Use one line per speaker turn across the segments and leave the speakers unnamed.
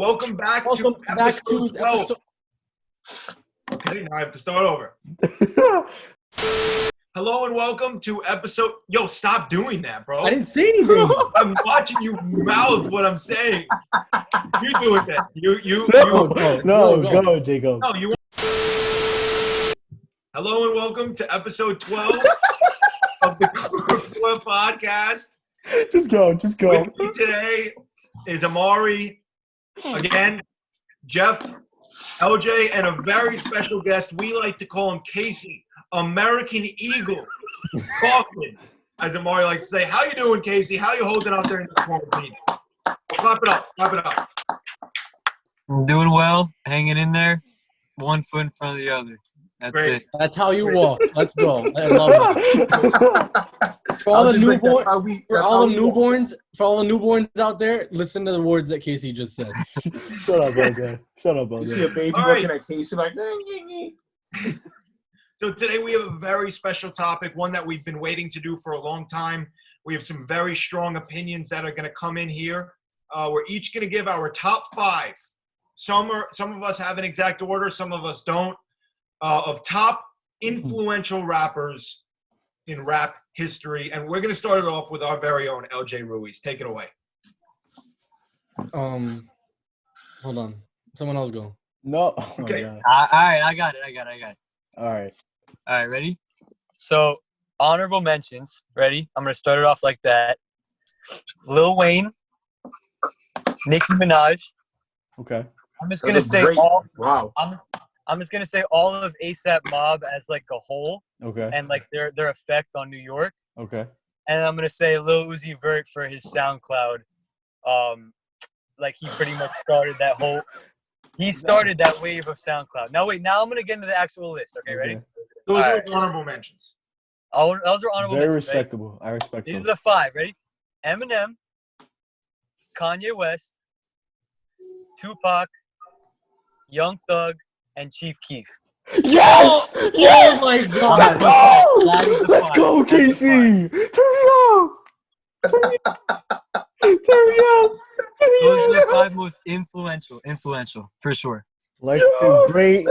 Welcome back
Welcome
to
back
episode
to
12.
episode.
Okay, now I have to start over. Hello and welcome to episode. Yo, stop doing that, bro.
I didn't say anything.
I'm watching you mouth what I'm saying. You do it then.
Go, Jacob.
No, you. Hello and welcome to episode 12 of the Core podcast.
Just go.
With me today is Amari, again, Jeff, LJ, and a very special guest. We like to call him Casey, American Eagle Kaufman, as Amari likes to say. How you doing, Casey? How you holding out there in the quarantine? Clap it up.
I'm doing well, hanging in there, one foot in front of the other. That's
Great.
it.
That's how you walk. Let's go. I love that. For all the newborns out there, listen to the words that Casey just said.
Shut up, LJ.
You see a baby
All
looking
right.
at Casey like,
So today we have a very special topic, one that we've been waiting to do for a long time. We have some very strong opinions that are going to come in here. We're each going to give our top 5. Some of us have an exact order, some of us don't. Of top influential rappers in rap history. And we're going to start it off with our very own LJ Ruiz. Take it away.
Hold on. Someone else go.
No.
Okay.
Oh,
All right, I got it.
all right.
All right, ready? So, honorable mentions. Ready? I'm going to start it off like that. Lil Wayne, Nicki Minaj.
Okay.
I'm just going to say
wow.
I'm just going to say all of A$AP Mob as like a whole
Okay.
and like their effect on New York.
Okay.
And I'm going to say Lil Uzi Vert for his SoundCloud. Like he pretty much started that whole He started that wave of SoundCloud. Now I'm gonna get into the actual list. Okay, ready?
Those
All
are
right.
honorable mentions.
Those are honorable
Very
mentions.
respectable. I respect
Right? These
those.
are the 5. Ready? Eminem, Kanye West, Tupac, Young Thug, and Chief Keef.
Yes!
Oh my God.
Let's go!
That is the
Let's
5.
go,
That's the
Casey! Turn me up!
Those are the 5 most influential for sure.
Like the great.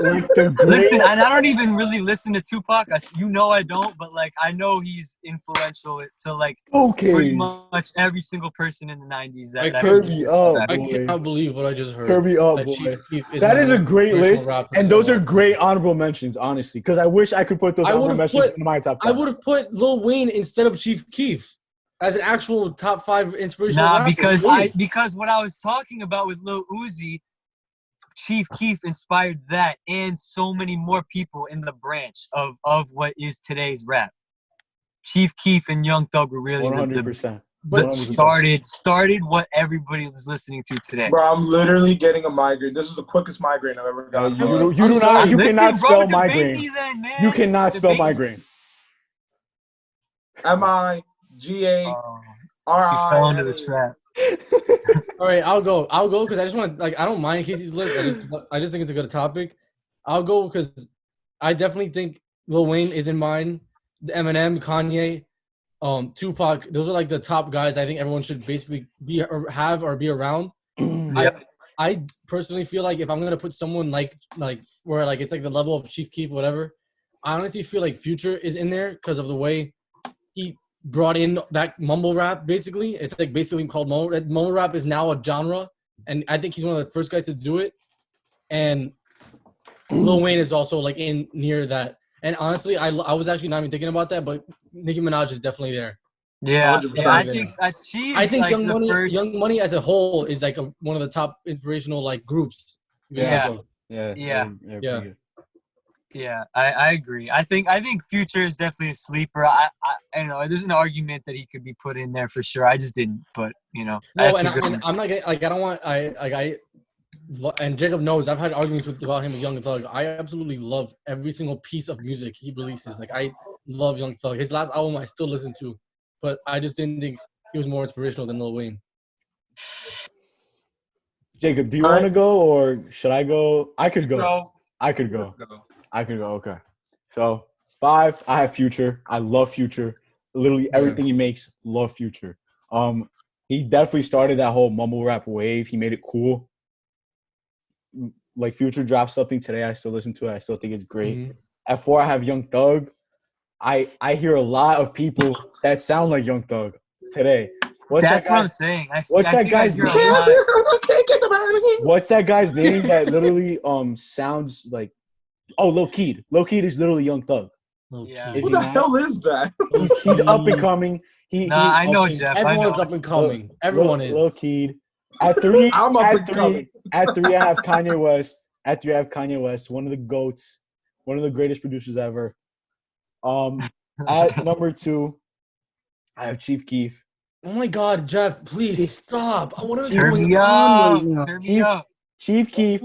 Listen, and I don't even really listen to Tupac. I don't, but like I know he's influential to like pretty
Okay.
much every single person in the 90s.
Like,
Turn me up,
I
boy.
cannot believe what I just heard.
Turn me up,
That
boy.
Chief Keef
That
one
is
of
a
the
great
inspirational
list,
rappers
and those
of
are
all
great honorable mentions, honestly, because I wish I could put those
I
honorable
would've
mentions
put-
in my top
I
5.
would have put Lil Wayne instead of Chief Keef as an actual top 5 inspirational
Nah,
rapper.
because what I was talking about with Lil Uzi, Chief Keef inspired that and so many more people in the branch of what is today's rap. Chief Keef and Young Thug were really
100%.
but
100%.
started what everybody is listening to today.
Bro, I'm literally getting a migraine. This is the quickest migraine I've ever gotten.
You
I'm sorry.
you
Listen,
cannot
bro,
spell
debate
migraine.
me then, man.
You cannot spell
Debate me.
migraine.
MIGARI.
Oh, you fell into the trap.
All right, I'll go because I just want to I don't mind Casey's list. I just think it's a good topic. I'll go because I definitely think Lil Wayne is in mine. The Eminem, Kanye, Tupac. Those are like the top guys. I think everyone should basically be around.
Yeah.
I personally feel like if I'm gonna put someone like where like it's like the level of Chief Keef, whatever. I honestly feel like Future is in there because of the way he brought in that mumble rap. Basically, it's like basically called mumble. Mumble rap is now a genre, and I think he's one of the first guys to do it. And Lil Wayne is also like in near that. And honestly, I was actually not even thinking about that, but Nicki Minaj is definitely there.
Yeah,
100%.
I think she is
I think
like
Young
the
Money,
first.
Young Money as a whole is like one of the top inspirational like groups.
Yeah.
Yeah.
Yeah.
pretty good.
Yeah, I agree. I think Future is definitely a sleeper. I know there's an argument that he could be put in there for sure. I just didn't, but
No,
that's
and,
a good one.
I'm not getting like I don't want and Jacob knows I've had arguments about him with Young Thug. I absolutely love every single piece of music he releases. Like I love Young Thug. His last album I still listen to, but I just didn't think he was more inspirational than Lil Wayne.
Jacob, do you want to go or should I go? I could go.
So,
I could go. Okay. So 5, I have Future. I love Future. Literally everything he makes, love Future. He definitely started that whole mumble rap wave. He made it cool. like Future dropped something today. I still listen to it. I still think it's great.
Mhm.
At 4, I have Young Thug. I hear a lot of people that sound like Young Thug today.
That's what I'm saying.
What's that
think I
guy's
hear a
name?
lot.
What's that guy's name that literally sounds like Lil Keed. Lil Keed is literally Young Thug.
Low
Yeah.
key.
Is
Who
he
the
not?
hell is that?
He's up and coming.
Nah, I know, Jeff. I
Everyone's
know.
up and coming. Everyone is.
Lil Keed. At 3,
I'm up and coming.
At 3, I have Kanye West. At 3, I have Kanye West, one of the GOATs, one of the greatest producers ever. At number 2, I have Chief Keef.
Oh my God, Jeff! Please stop. What is
Turn
going
me
on
up.
right now?
Turn me up.
Chief Keef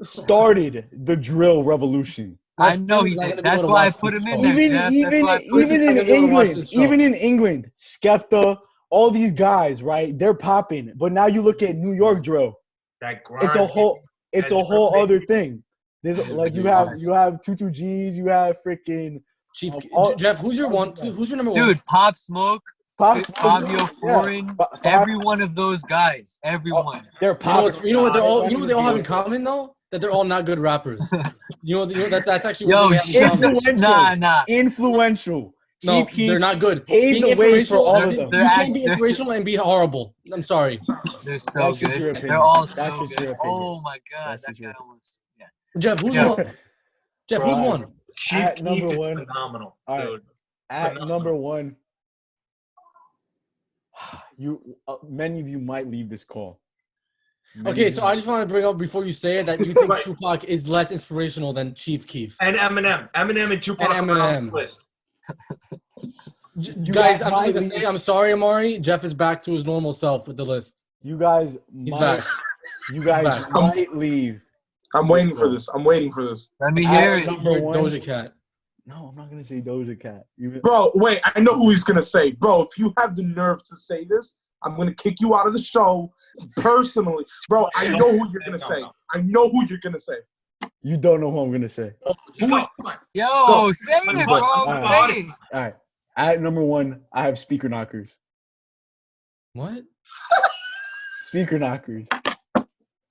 started the drill revolution.
I know he did. That's why I put him in there, Jeff. That's why I put him
Even
I'm
in
gonna go and watch
England,
this show.
even in England, Skepta, all these guys, right? They're popping. But now you look at New York drill.
That grind.
It's a whole
drill
other thing. There's like you have 22Gs, you have freaking
Chief
all-
Jeff, who's your one? Who's your number one?
Dude, Pop Smoke,
Pop
Fabio Foreign, every one of those guys. Everyone.
They're popping.
You know what they all have in common though? That they're all not good rappers. That's actually
Yo,
what they have in common.
Influential.
nah.
Influential.
No,
Chief Keef
they're not good.
paved
Being
the way for
inspirational-
all of them.
they're
You can't be
they're-
inspirational and be horrible. I'm sorry.
They're so
That's just your
good.
opinion.
They're all
That's
so
just your
good.
opinion.
Oh my God,
That's
that
just your
guy almost. Yeah.
Jeff, who's
Yeah.
one? Jeff, who's one?
Chief
At
Keef
number
is
one.
phenomenal,
All right.
dude.
At
Phenomenal.
number 1, many of you might leave this call.
Okay, so I just want to bring up before you say it that you think
Right.
Tupac is less inspirational than Chief Keef.
And Eminem and Tupac
And
are on
Eminem.
the list.
Guys,
guys
I'm just
might
gonna
leave-
say I'm sorry, Amari. Jeff is back to his normal self with the list.
You guys
He's
might,
back.
you guys
back.
might leave.
I'm waiting for this. I'm waiting for this.
Let me hear
At
it.
number
You're
1.
Doja Cat.
No, I'm not gonna say Doja Cat.
Bro, wait, I know who he's gonna say. Bro, if you have the nerve to say this, I'm gonna kick you out of the show personally. Bro, I know who you're gonna say. I know who you're gonna say.
You don't know who I'm gonna say.
Come on.
Yo,
Go.
say it, bro.
Alright.
Say it.
All right. At number 1, I have Speaker Knockers.
What?
Speaker Knockers.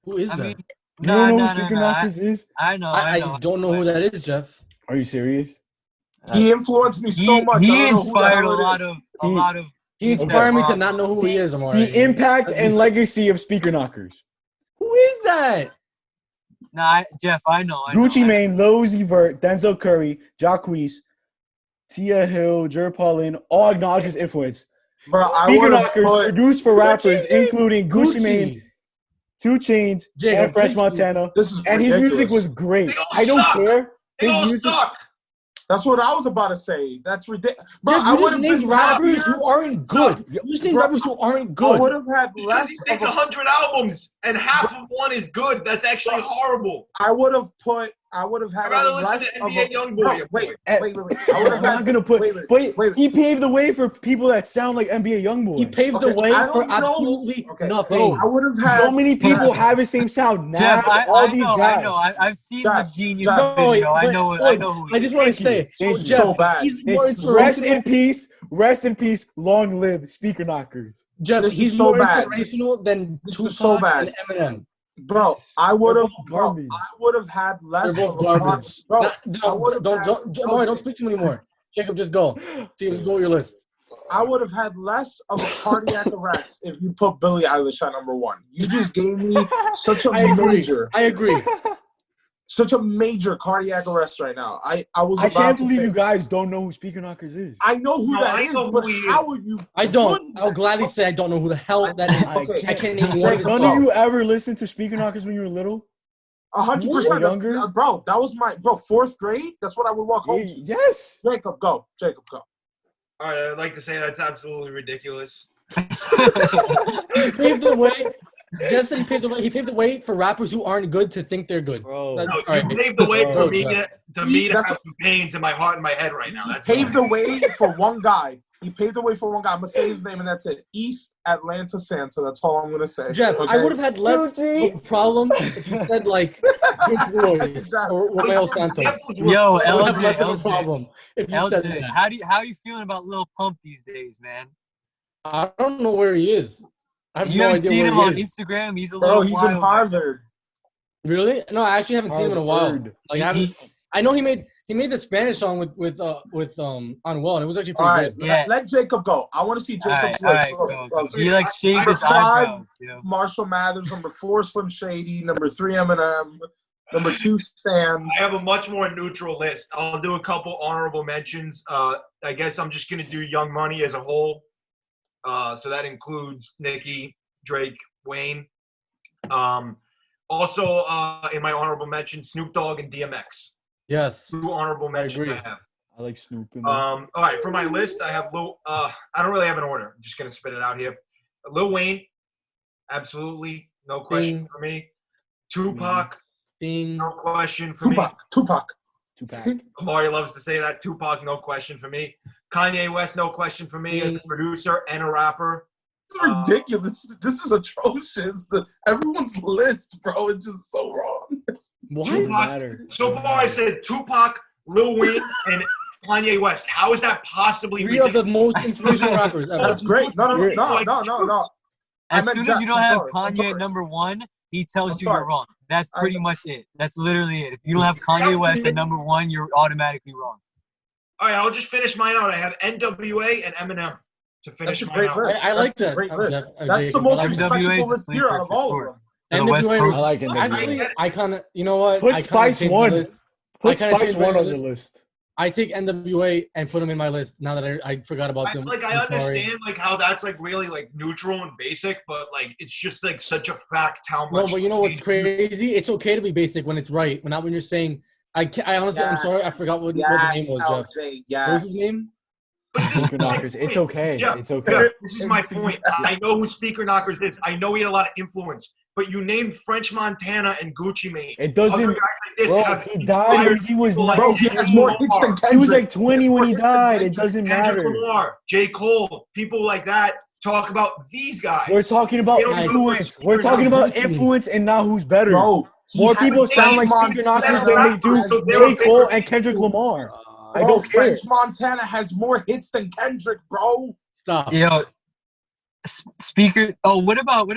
Who is
I
that?
mean,
You don't know
nah.
who Speaker Knockers is?
I know.
I
know.
don't know who that is, Jeff.
Are you serious?
He influenced me so much. I
He
don't know who the
inspired
hell
a
it
lot
is.
of
He inspired me to not know who he is, Amari.
The impact and legacy of Speaker Knockers.
Who is that?
Nah, Jeff, I know.
Gucci Mane, Lil Uzi Vert, Denzel Curry, Jacquees, Tia Hill, Jer Paulin, all acknowledge his influence.
Bro, I
Speaker
would have
Knockers
put.
produced for rappers including Gucci Mane,
Gucci.
2 Chainz,
Jacob,
and Fresh
please-
Montana.
This is
And his music was
ridiculous.
great.
They all
I don't
suck.
care.
They
His
all
music,
suck.
That's what I was about to say. That's ridiculous. Bro,
Jeff,
I
you
would
just
have
named
been
rappers
happier.
who aren't good. You just named
Bro,
rappers who aren't
I
good.
would have had
Because
less.
he takes
Of a,
100 albums and half of one is good. That's actually horrible.
I would have put. I would have had
I'd rather
a
listen
less
to
of
NBA
a.
Youngboy.
Bro,
your
wait,
boy.
wait. I would have
I'm not
had.
gonna put.
Wait.
He paved the way for people that sound like NBA YoungBoy.
He paved
Okay,
the way
I don't
for
know.
absolutely
Okay,
nothing.
I would have had.
So many people have the same sound. Now
Jeff,
all these guys.
I know. I've seen the
Jeff,
Genius
Jeff.
video. I
but-
know.
look,
I know who.
I just want to say, so
Thank you.
Jeff,
So bad.
he's more
Rest
inspirational.
in peace. Rest in peace. Long live Speaker Knockers.
Jeff,
This is
he's
so
more
bad.
inspirational than
This
Tupac
is so bad.
and Eminem.
Bro, I would have.
both garbage.
I would have had less.
They're both
of a
garbage.
Bro,
Not-
I
don't,
would've
don't,
had-
don't, Amari, don't speak to me anymore. Jacob, just go. Jacob, go with your list.
I would have had less of a cardiac arrest if you put Billie Eilish at number 1. You just gave me such a
I agree.
major,
I agree.
such a major cardiac arrest right now. I was.
I
about
can't
to
believe
say-
you guys don't know who Speaker Knockers is.
I know who
No,
that
I
is,
know
but
who he
how are you?
I don't.
putting
I'll
that?
gladly say I don't know who the hell that is.
Okay.
I can't name one of his
None
None
of you
songs.
ever listened to Speaker Knockers when you were little?
100%.
Younger?
Bro, that was my 4th grade. That's what I would walk home to.
Yes.
Jacob, go. Jacob, go.
All right, I'd like to say that's absolutely ridiculous.
He paved the way. Jeff said he paved the way. He paved the way for rappers who aren't good to think they're good.
Bro.
That-
No,
all
you
right.
paved the way for
Bro,
me
Jeff.
to me to
That's
have some pains in my heart and my head right now. That's
Paved
why.
the way for one guy. He paved the way for one guy. I'm going to say his name, and that's it. East Atlanta Santa. That's all I'm going to say.
Jeff, I
Okay?
would have had less of a problem if you said like Prince Royce or Romeo Santos.
Yo,
I would have
LJ,
less of a
LJ,
problem if you said
LJ.
that.
How are you feeling about Lil Pump these days, man?
I don't know where he is. I have
You
no
haven't
idea
seen
where
him on
he is.
Instagram. He's a
Bro,
little
he's in
wild.
Harvard.
Really? No, I actually haven't seen him in a while.
Heard.
Like I know he made the Spanish song with Anuel, and it was actually
All
pretty
right,
good.
Yeah.
let Jacob go. I want to see Jacob's
All right,
list.
go.
of-
He like shaved
Number
his
5,
eyebrows. You know?
Marshall Mathers. Number 4, Slim Shady. Number 3, Eminem. Number 2, Stan.
I have a much more neutral list. I'll do a couple honorable mentions. I guess I'm just going to do Young Money as a whole. So that includes Nicki, Drake, Wayne. Also, in my honorable mention, Snoop Dogg and DMX.
Yes.
2 honorable mentions
agree.
I have.
I like Snoop in there.
All right, for my list, I have Lil. I don't really have an order. I'm just gonna spit it out here. Lil Wayne, absolutely, no question
Ding.
for me. Tupac,
Ding.
no question for me.
Tupac.
Tupac.
Amari loves to say that. Tupac, no question for me. Kanye West, no question for me as a producer and a rapper.
This is ridiculous. This is atrocious. Everyone's list, bro, is just so wrong.
What?
Doesn't
Tupac,
matter.
so far, I said Tupac, Lil Wayne, and Kanye West. How is that possibly
3 of the
ridiculous?
most inspirational rappers ever.
That's great. No. I
As
meant
soon as you don't
Jeff,
have
I'm
Kanye
sorry.
at number 1, he tells
I'm
you you're
sorry.
wrong. That's
I-
pretty much it. That's literally it. If you don't have Kanye West at number 1, you're automatically wrong.
All right, I'll just finish mine out. I have NWA and Eminem to finish
That's a
mine
great
out.
list.
I like
That's a
that.
Great
I'm
list.
Jeff-
That's
Jacob,
the most
I like that.
NWA is
respectable
a
list here
sleeper
out of
for
all
sure.
of them.
To the West
NWA
Coast.
I like NWA.
Actually, I kind of, you know what?
Put
I kinda
Spice
changed my
one.
list.
Put
I kinda
Spice
changed my
1 on the
list.
list.
I take NWA and put them in my list now that I forgot about them.
I
I'm sorry.
understand like how that's like really like neutral and basic, but like it's just like such a fact how
No,
much.
but you know what's crazy? It's okay to be basic when it's right, but not when you're saying. I honestly, I'm
Yes.
sorry, I forgot what the name was, Jeff.
LJ,
What was his name?
Speaker knockers. It's okay.
Yeah,
It's okay.
Yeah, this is my point. I know who Speaker Knockers is. I know he had a lot of influence, but you named French Montana and Gucci Mane.
It
Other
doesn't.
guys like this
Bro,
have
he died when
inspired
he was
people like
Bro,
19.
he has more hits than Kendrick.
He was like 20 when he
He has more
died. It
hits than
doesn't
Kendrick
matter.
Lamar, J. Cole, people like that talk about these guys.
We're talking about
They don't
influence.
do
We're talking about
Gucci Mane.
influence and not who's better.
Bro, he
More
had
people sound like
French
Speaker Knockers
Montana
than they do
has
So they
more-
were
J. Cole
bigger
and Kendrick
people.
Lamar. I
Bro,
don't care.
French Montana has more hits than Kendrick, bro.
Stop.
Yo, Speaker. Oh, what about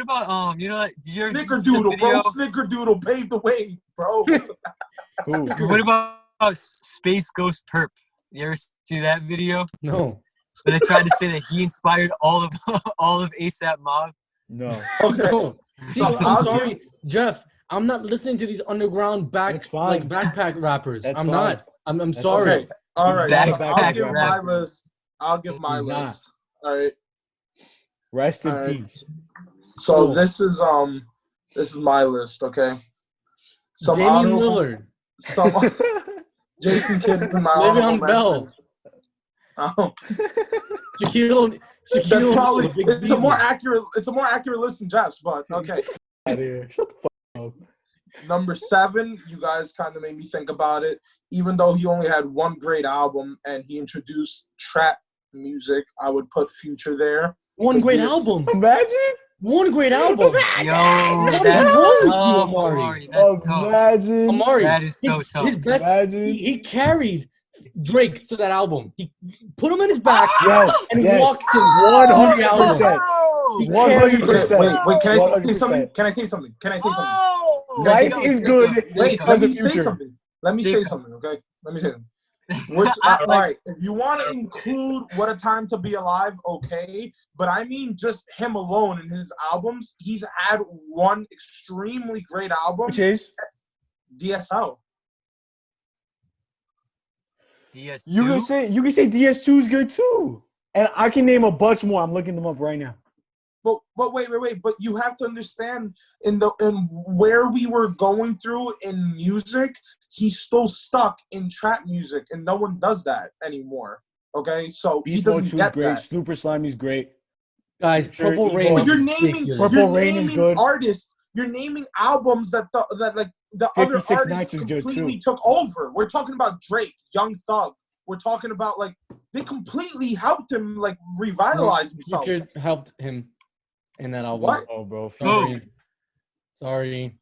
you know did you ever see the
Snickerdoodle, bro.
video?
Snickerdoodle paved the way, bro.
Who?
What about Space Ghost Perp? You ever see that video?
No.
Where they tried to say that he inspired all of ASAP Mob.
No.
Okay.
No. See,
So
I'm
I'll
sorry, Jeff. I'm not listening to these underground
That's fine.
backpack rappers.
That's
I'm
fine.
not. I'm
That's
sorry.
Okay. All right.
Back-
so
back
I'll give my
rapper.
list. I'll give my
He's not.
list. All right.
Rest in
All right.
peace.
So
Cool.
this is my list. Okay. Some
Damian
honorable-
Lillard.
Some Jason Kidd's in my
Le'Veon
honorable
Bell.
mention.
Shaquille.
That's
Shaquille.
probably
O'Neal, Big
it's a more
Beasley.
accurate. It's a more accurate list than Jeff's, but okay.
Out of here. Shut the fuck up.
Number 7, you guys kind of made me think about it. Even though he only had one great album and he introduced trap music, I would put Future there.
One great
Yes.
album.
Imagine.
One great album.
Yo,
What
that's
is wrong with you,
tough,
Amari?
Amari. That's tough.
Imagine.
Amari.
That is so
his,
tough.
his best.
Imagine.
He carried Drake to that album. He put him in his back
Yes.
and
Yes.
walked him
100%.
He
100%.
Wait, can I say
100%.
something? Can I say something? Can I say something?
Oh!
Life
Jacob,
is
Jacob,
good.
Jacob.
Wait,
Because
let
of
me say
Future.
something. Let me say
Jacob.
something, okay? Let me say something. Which, all right, if you want to include What a Time to Be Alive, okay. But I mean just him alone in his albums. He's had one extremely great album,
Which is
DSL.
DS2?
you can say DS2 is good too, and I can name a bunch more. I'm looking them up right now.
But wait. But you have to understand in where we were going through in music, he's still stuck in trap music, and no one does that anymore. Okay, so he
Beast Mode
doesn't
2 is
get
great.
that.
Super Slimy's great.
Guys,
Future,
Purple
Evo.
Rain.
But
is
you're naming
ridiculous.
Purple Rain is good.
artists. You're naming albums that the other
56
artists
Nights is good,
completely
too.
took over. We're talking about Drake, Young Thug. We're talking about like they completely helped him like revitalize himself.
Future helped him in that album.
What?
Oh, bro.
Sorry.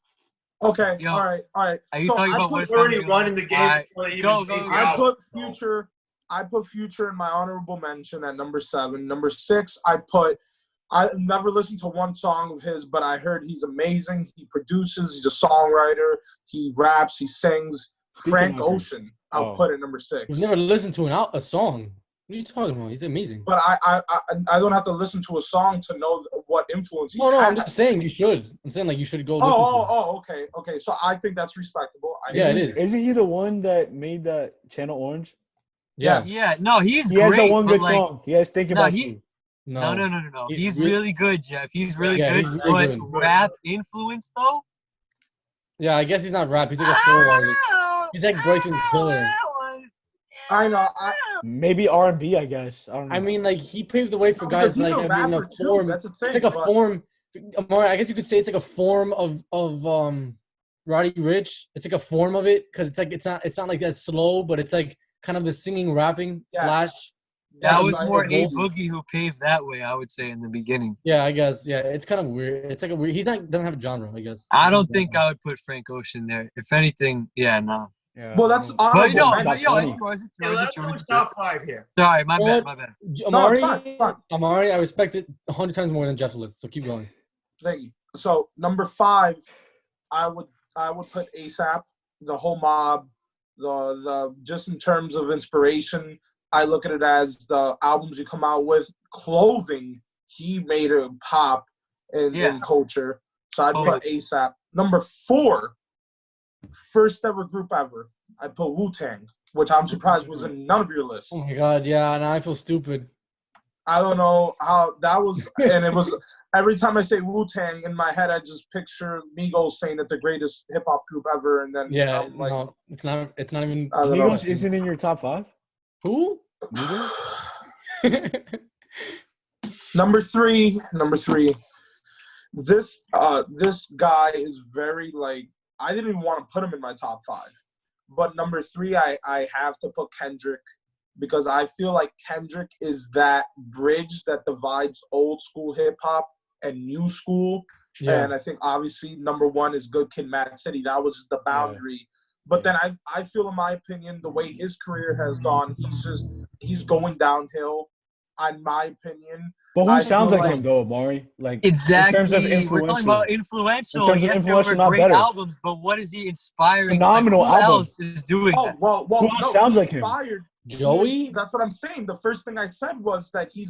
Okay,
Yo,
all right.
Are you
So
talking
I
about
put-
what
We're already
time to
running the game
Alright,
before they even
go,
came
go,
I
out.
put Future. I put Future in my honorable mention at number 7. Number 6, I put I never listened to one song of his, but I heard he's amazing. He produces. He's a songwriter. He raps. He sings. Frank
of him.
Ocean, I'll
Oh.
put at number 6.
You've never listened to a song. What are you talking about? He's amazing.
But I don't have to listen to a song to know what influence he's
No,
had.
I'm just saying you should. I'm saying like you should go listen to it.
Okay. So I think that's respectable.
Yeah, it is.
Isn't he the one that made that Channel Orange?
Yeah.
Yeah, no, he's
He
great.
has that one
but,
good
like,
song. He has Thinking
no,
About
he-
You.
No.
He's
He's
really-
really good, Jeff. He's really
Yeah,
good.
he's really
But
good.
rap influence, though?
Yeah, I guess he's not rap. He's like a soul artist. He's like Bryson Tiller.
I know.
Maybe R&B, I guess. I don't know.
I mean, like he paved the way for
Because
guys
he's
like
a
being a
rapper too.
form.
That's a thing.
It's like a
but-
form. Amari, I guess you could say it's like a form of Roddy Rich. It's like a form of it because it's not like that slow, but it's like kind of the singing rapping
Yes.
slash.
That
Yeah,
was
like
more
a
A
movie.
Boogie who paved that way, I would say, in the beginning.
Yeah, I guess. Yeah, it's kind of weird. It's like a weird. Doesn't have a genre. I guess.
I don't think I would put Frank Ocean there. If anything, yeah, no.
Yeah,
Well, that's
But
honorable
no,
mention.
but yo,
funny.
it's yours, it's
Yeah,
yours,
let's
it's
do
yours.
top 5 here.
Sorry, my
Well,
bad, my bad.
Amari,
it's fine.
Amari, I respect it 100 times more than Jeff's list. So keep going.
Thank you. So number 5, I would put ASAP, the whole mob, the just in terms of inspiration, I look at it as the albums you come out with, clothing. He made it pop in culture. So I'd put ASAP. Number 4, first ever group ever. I put Wu-Tang, which I'm surprised was in none of your lists.
Oh my god, yeah. Now I feel stupid.
I don't know how that was, and it was every time I say Wu-Tang in my head, I just picture Migos saying that the greatest hip hop group ever, and then
Yeah,
I'm like,
no, it's not. It's not even.
I don't know.
Migos isn't in your top 5?
Who?
Migos?
Number three. This guy is very like I didn't even want to put him in my top 5, but number 3 I have to put Kendrick because I feel like Kendrick is that bridge that divides old school hip hop and new school.
Yeah.
And I think obviously number 1 is Good Kid, Mad City. That was the boundary. But then I feel, in my opinion, the way his career has gone, he's going downhill. In my opinion,
But who
I
sounds
feel
like
like-
him though, Amari? Like
Exactly.
in terms of
We're talking about influential.
In terms of
Yes,
influential,
there were
not
great
better.
albums, but what is he inspiring?
Phenomenal
like, who
album.
else is doing
oh
that?
well,
Who else sounds
he
like him?
inspired-
Joey?
That's what I'm saying. The first thing I said was that he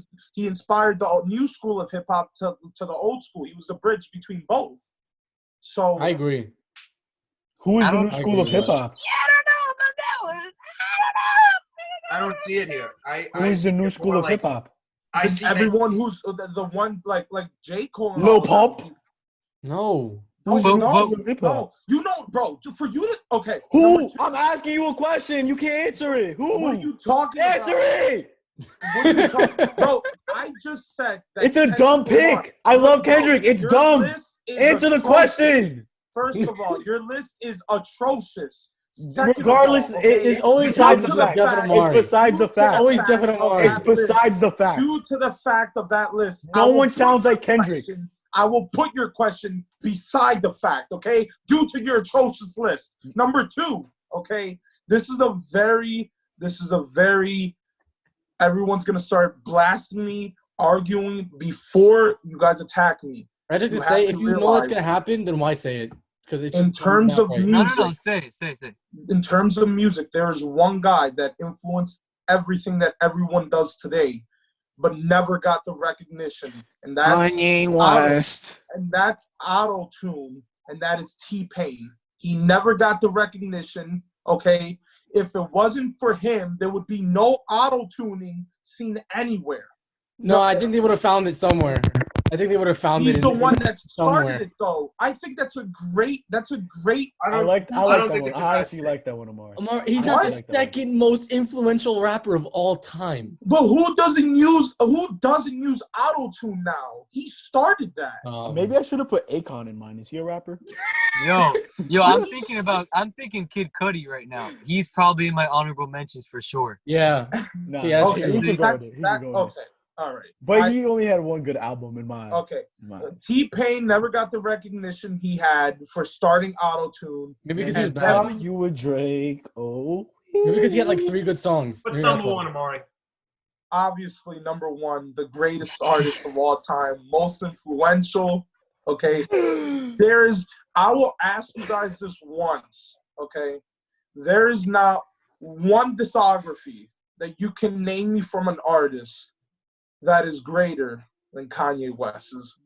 inspired the new school of hip hop to the old school. He was the bridge between both. So
I agree.
who is
I
the
don't-
new
I
school of
agree
hip
with
hop?
I don't see it here.
Who is the new
it's
school
more
of
like-
hip hop?
I see that-
everyone who's the one like J. Cole. and
Lil
all of them.
Pump?
No.
Who's
But-
the new
but-
school of hip hop?
No, you know, bro. For you to okay.
Who?
number 2,
I'm asking you a question. You can't answer it. Who?
what are you talking
Answer
about?
it.
What are you talking, bro? I just said that.
It's a
Kendrick
dumb
won.
pick. I love
Bro,
Kendrick. It's
your
dumb.
list is
Answer the
atrocious.
question.
First of all, your list is atrocious. Second of
Regardless,
all,
it
It's always
besides
due
the
to
fact.
Jeff and
fact-
Amari.
It's besides the
due to
fact.
Always
fact
Jeff and
of
Amari.
that
It's besides the
list-
fact.
Due to the fact of that list,
No
I will
one
put
sounds
your
like Kendrick.
question- I will put your question beside the fact, okay? Due to your atrocious list. Number 2, okay? This is a very. Everyone's gonna start blasting me, arguing before you guys attack me.
I just
You
to say,
have
if
to
you know
realize-
that's gonna happen, then why say it? Because it's
In
just
terms
not
of
right.
No,
music,
say it.
in terms of music, there is one guy that influenced everything that everyone does today, but never got the recognition, and that's auto-tune, and that is T-Pain. He never got the recognition. Okay, if it wasn't for him, there would be no auto-tuning seen anywhere.
No, I think they would have found it somewhere. I think they would have found
He's
it.
the one that started
somewhere.
it, though. I think that's a great.
I like
don't
that
think
one.
it's
I honestly like that one, Amari.
He's
I
not
like
the
that one.
second most influential rapper of all time.
But who doesn't use auto-tune now? He started that.
Maybe I should have put Akon in mine. Is he a rapper?
Yo, I'm thinking Kid Cudi right now. He's probably in my honorable mentions for sure.
Yeah.
Nah.
Yeah, that's
Okay,
true.
he can go
that's
there. He
that.
can go there.
Okay, all right.
But he only had one good album in mind.
Okay. T-Pain never got the recognition he had for starting auto-tune.
Maybe because he was
And
bad.
Now you a Drake. Oh.
Maybe because he had like 3 good songs.
What's
Maybe that's
number
why.
1, Amari?
obviously number one, the greatest artist of all time, most influential. Okay, I will ask you guys this once. Okay, there is not one discography that you can name me from an artist that is greater than Kanye West's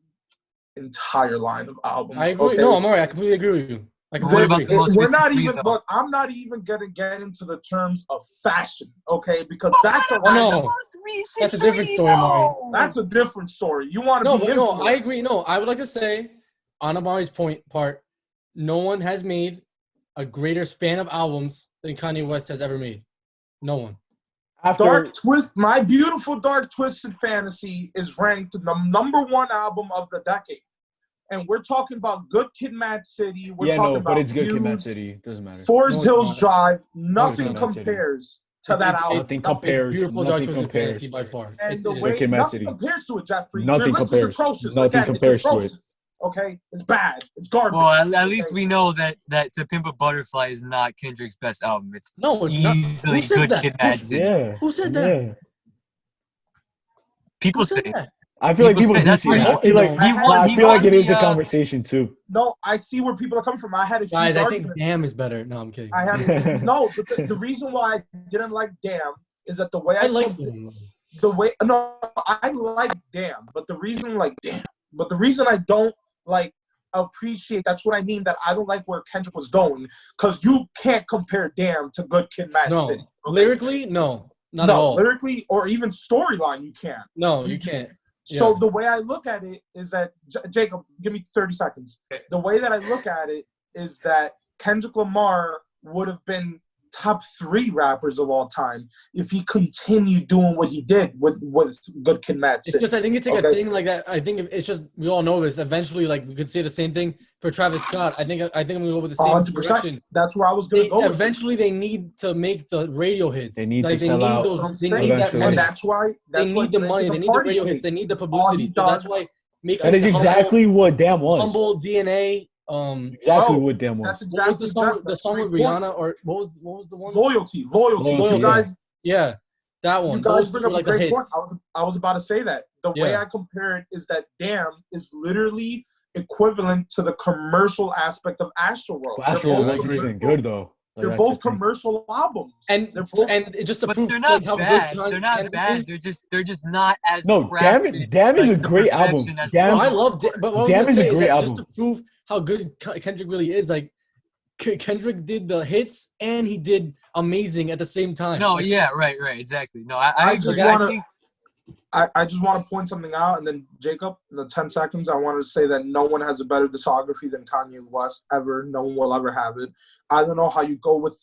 entire line of albums.
I agree.
Okay?
No, I'm alright. I completely agree with you. I
What
completely
about
agree.
the most
We're
recent
not
three,
even,
though?
but I'm not even gonna get into the terms of fashion, okay? Because that's a
Oh, no. That's a different story, Mari.
that's a different story. You want to
No,
be
but no, I
influenced.
agree. No, I would like to say, on Amari's part, no one has made a greater span of albums than Kanye West has ever made. No one.
After
My Beautiful Dark Twisted Fantasy is ranked the #1 album of the decade. And we're talking about Good Kid, Mad City. We're talking about
but it's good. Kid, Mad
Views,
City doesn't matter.
Forest
No, it's
Hills
not.
Drive.
it's
Nothing
not. Mad City.
compares to
It's-
that
it's-
album.
Nothing
Nothing.
compares.
Beautiful Dark
Nothing
Twisted
compares.
Fantasy by far.
And
It's-
the
it is.
way
Kid, Mad
nothing
City.
compares to it, Jeffrey.
Nothing
Your list
compares.
is atrocious.
Nothing
Again,
compares
it's
to it.
atrocious. Okay, it's bad. It's garbage.
Well, at least
okay?
we know that To Pimp a Butterfly is not Kendrick's best album. It's
No, it's not.
easily
Who said
Good
that?
Kid, Mad City.
Yeah.
Who said that?
Yeah.
People
Who said
say.
that?
I feel like
People
people
say
do
that's
see
why
that.
he-
I feel like
he
won-
I feel like it is a
the,
conversation too.
No, I see where people are coming from. I had a huge
Guys, I think
argument.
Damn is better. No, I'm kidding.
I had no. But the reason why I didn't like Damn is that the way
I like Damn.
I like Damn, but the reason I don't like appreciate, that's what I mean, that I don't like where Kendrick was going, because you can't compare Damn to Good Kid, Mad
No.
City. okay?
Lyrically, no. Not at all.
Lyrically or even storyline, you can't.
No, you can't.
So
Yeah.
the way I look at it is that Jacob, give me 30 seconds.
Okay.
The way that I look at it is that Kendrick Lamar would have been top 3 rappers of all time if he continued doing what he did with Good Kid, Mad
It's
City.
just, I think it's like a
Okay.
thing like that. I think it's just, we all know this. Eventually, like, we could say the same thing for Travis Scott. I think I'm going to go with the same
100%.
direction.
That's where I was going to go with it.
Eventually, they need to make the radio hits.
They need
like,
to sell out.
They
Eventually.
need that
Eventually.
money.
And that's why
They need the
Drake
money.
is a
They need the
party
radio
king.
hits. They need the
That's all
publicity.
he
So that's
does.
why make
That is exactly what Damn was.
Humble DNA.
Exactly
Bro,
what Damn was.
That's
What was
exactly
the song? The
that's
song
my
with
point.
Rihanna, or what was the one?
Loyalty.
Loyalty,
You guys,
Yeah, that
you
one.
guys
Those
bring
were
up a
like the
great
hits.
point. I was about to say that. The way
Yeah.
I compare it is that Damn is literally equivalent to the commercial aspect of Astroworld.
But Astro
both
wasn't even
commercial-
good though. Like,
They're
that's
both
the thing.
commercial albums.
And
They're both,
and just to
But
prove
they're not
like, how
bad.
good
They're not
Kendrick
bad.
is.
They're just not as
No,
crafted,
Damn is
like,
a
to
great album.
perfection as-
Damn,
No, I love but what I
Damn
was
is
gonna
a
say
great
that just
album.
to prove how good Kendrick really is, like Kendrick did the hits and he did amazing at the same time.
No,
Like,
yeah, right, exactly. No, I
I
agree.
just
I
wanna-
think
I just want to point something out, and then Jacob, in the 10 seconds, I wanted to say that no one has a better discography than Kanye West ever. No one will ever have it. I don't know how you go with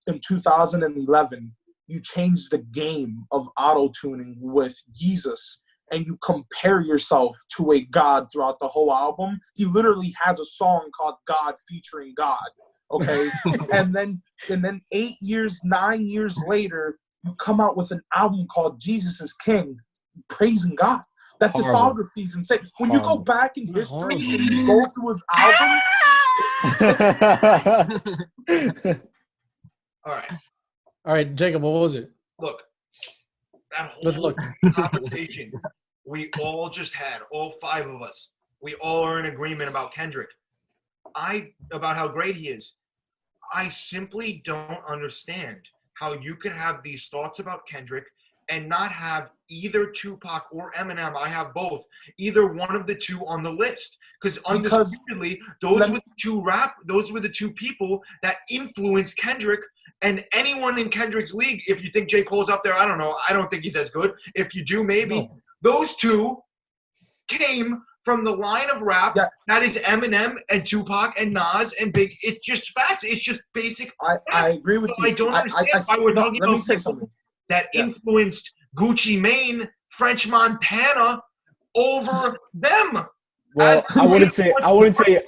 in 2011, you changed the game of auto-tuning with Jesus, and you compare yourself to a God throughout the whole album. He literally has a song called God featuring God. Okay. and then 9 years later, you come out with an album called Jesus is King, praising God. That
Horrible.
discography is insane. When you go
Horrible.
back in
Not
history
horrible.
and you go through his album,
All right.
all right, Jacob, what was it?
Look, that
Let's
whole
look.
conversation we all just had, all 5 of us, we all are in agreement about Kendrick. About how great he is. I simply don't understand how you could have these thoughts about Kendrick and not have either Tupac or Eminem. I have both. Either one of the two on the list, because undisputedly, those were the two people that influenced Kendrick. And anyone in Kendrick's league, if you think J. Cole's up there, I don't know. I don't think he's as good. If you do, maybe.
No.
Those two came from the line of rap that is Eminem and Tupac and Nas and Big. It's just facts. It's just basic.
I agree with
So
you.
I don't understand why we're talking
let me
about
say
people
something.
that influenced Gucci Mane, French Montana over them.
well, I wouldn't say
Kendrick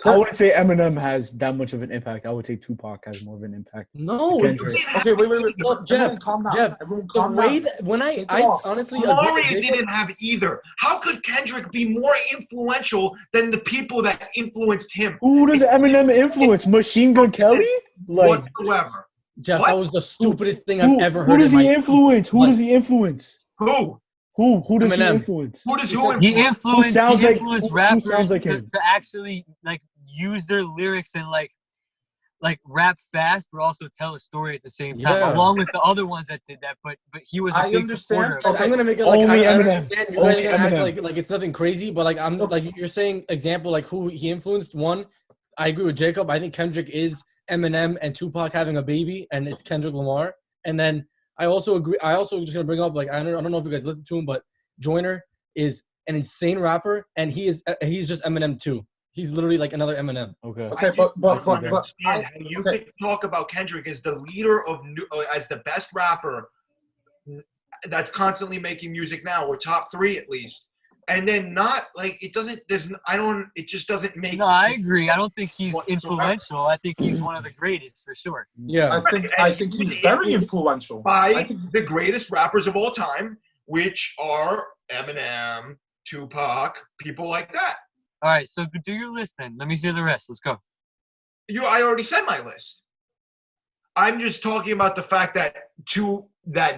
Eminem has that much of an impact. I would say Tupac has more of an impact.
No,
Kendrick.
Okay, wait.
Look, Jeff,
Everyone calm down.
Jeff,
Everyone
the
calm
way
down.
that when I
Take it off.
honestly
Mario
agree,
didn't have either. How could Kendrick be more influential than the people that influenced him
Who does Eminem influence? Machine Gun Kelly? Like
whatsoever?
Jeff,
What?
that was the stupidest thing I've ever heard.
who does
in
he
my
influence? Who
life.
does he influence? Who does he
Eminem.
influence?
Who does
He
who
said-
He
influence?
influenced,
sounds like-
influenced
who
rappers
sounds like him?
to actually like use their lyrics and like rap fast, but also tell a story at the same time,
Yeah.
along with the other ones that did that. But he was a
I
big
understand.
supporter of
Guys,
it.
I'm gonna make it like
Only
I
Eminem.
understand you
Only
guys are gonna act
Eminem.
like it's nothing crazy, but like I'm like you're saying example like who he influenced. One, I agree with Jacob. I think Kendrick is Eminem and Tupac having a baby, and it's Kendrick Lamar. And then I also agree. I also just gonna bring up like I don't know if you guys listen to him, but Joyner is an insane rapper, and he's just Eminem too. He's literally like another Eminem.
Okay.
Okay,
I
but
don't
but
understand how you
okay.
could talk about Kendrick as the leader of as the best rapper that's constantly making music now, or top 3 at least, and then not like it doesn't. It just doesn't make.
No, I agree. I don't think he's
Whatsoever.
influential. I think he's one of the greatest for sure.
Yeah,
I think he's very influential.
by
I think
the greatest rappers of all time, which are Eminem, Tupac, people like that.
All right, so do your list then. Let me see the rest. Let's go.
I already said my list. I'm just talking about the fact that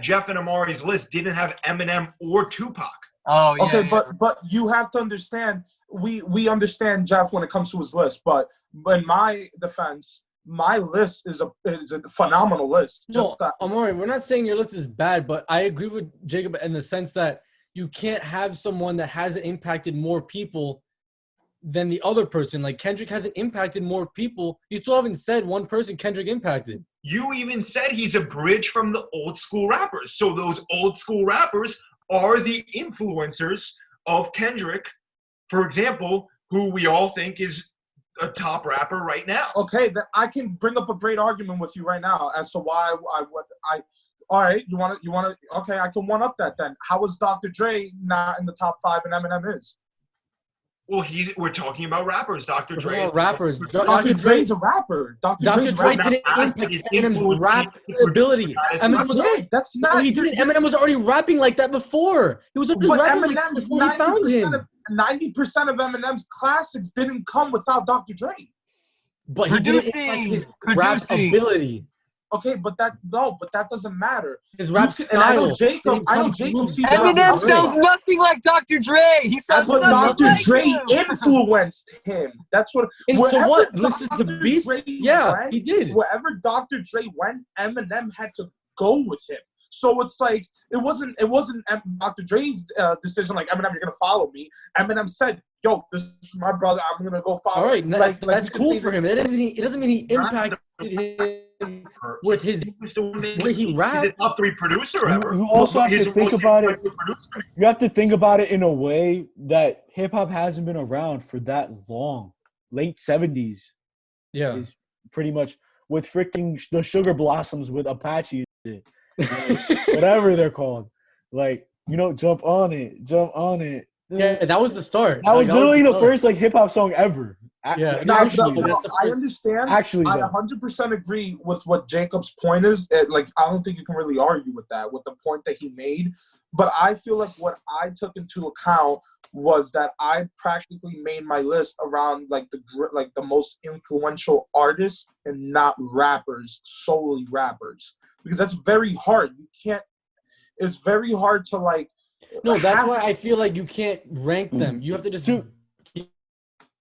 Jeff and Amari's list didn't have Eminem or Tupac.
Oh yeah.
okay,
yeah.
but you have to understand. We understand Jeff when it comes to his list, but in my defense, my list is a phenomenal list.
no,
Just that.
Amari, we're not saying your list is bad, but I agree with Jacob in the sense that you can't have someone that hasn't impacted more people than the other person. Like Kendrick hasn't impacted more people. You still haven't said one person Kendrick impacted.
You even said he's a bridge from the old school rappers. So those old school rappers are the influencers of Kendrick, for example, who we all think is a top rapper right now.
Okay, then I can bring up a great argument with you right now as to why I. All right, you want to. Okay, I can one up that then. How is Dr. Dre not in the top 5 and Eminem is?
Well, we're talking about rappers. Dr. Dre.
We're
is-
rappers.
Dr. Dre's a rapper.
Dr.
Dre's a
Dre
rapper.
didn't
His
impact
influence
Eminem's rap
to produce
ability.
that is
Eminem
not-
was
Yeah,
already,
that's
no,
not.
he didn't. Eminem was already rapping like that before. He was already
But
rapping like that
Eminem's
before he found
90%
him.
of 90% of Eminem's classics didn't come without Dr. Dre.
But he didn't impact his rap
Producing.
ability.
Okay, but that doesn't matter.
His rap
You can- and I know
style.
Jacob.
didn't
I know
come
Jacob.
from
sees
Dr.
Eminem
Dr. Dre.
sounds nothing like Dr. Dre. He sounds
But
nothing
Dr.
like
Dre
him.
influenced him. That's what.
Into
wherever
what? Listen to
Dr.
beats?
Dre
Yeah,
went,
he did.
Wherever Dr. Dre went, Eminem had to go with him. So it's like it wasn't Dr. Dre's decision. Like Eminem, you're gonna follow me. Eminem said, "Yo, this is my brother. I'm gonna go follow."
All right,
him."
that's
you can
cool
say
for
that-
him. It doesn't mean he impacted him with his way he
He's
rapped.
a top 3 producer ever.
You also have
He's
to
the
think
most
about it.
influential producer.
You have to think about it in a way that hip hop hasn't been around for that long. Late 70s
Yeah.
is pretty much with freaking the Sugar Blossoms with Apache and shit. Whatever they're called. Like, jump on it.
Yeah, that was the start.
That was
Like,
literally the
start.
first like hip hop song ever.
Yeah,
No,
Actually,
no,
that's the
I
first-
understand.
Actually,
I
though.
100% agree with what Jacob's point is. Like, I don't think you can really argue with that, with the point that he made. But I feel like what I took into account was that I practically made my list around like the most influential artists and not rappers, solely rappers, because that's very hard. You can't. It's very hard to like.
No, that's
have-
why I feel like you can't rank them. You have to just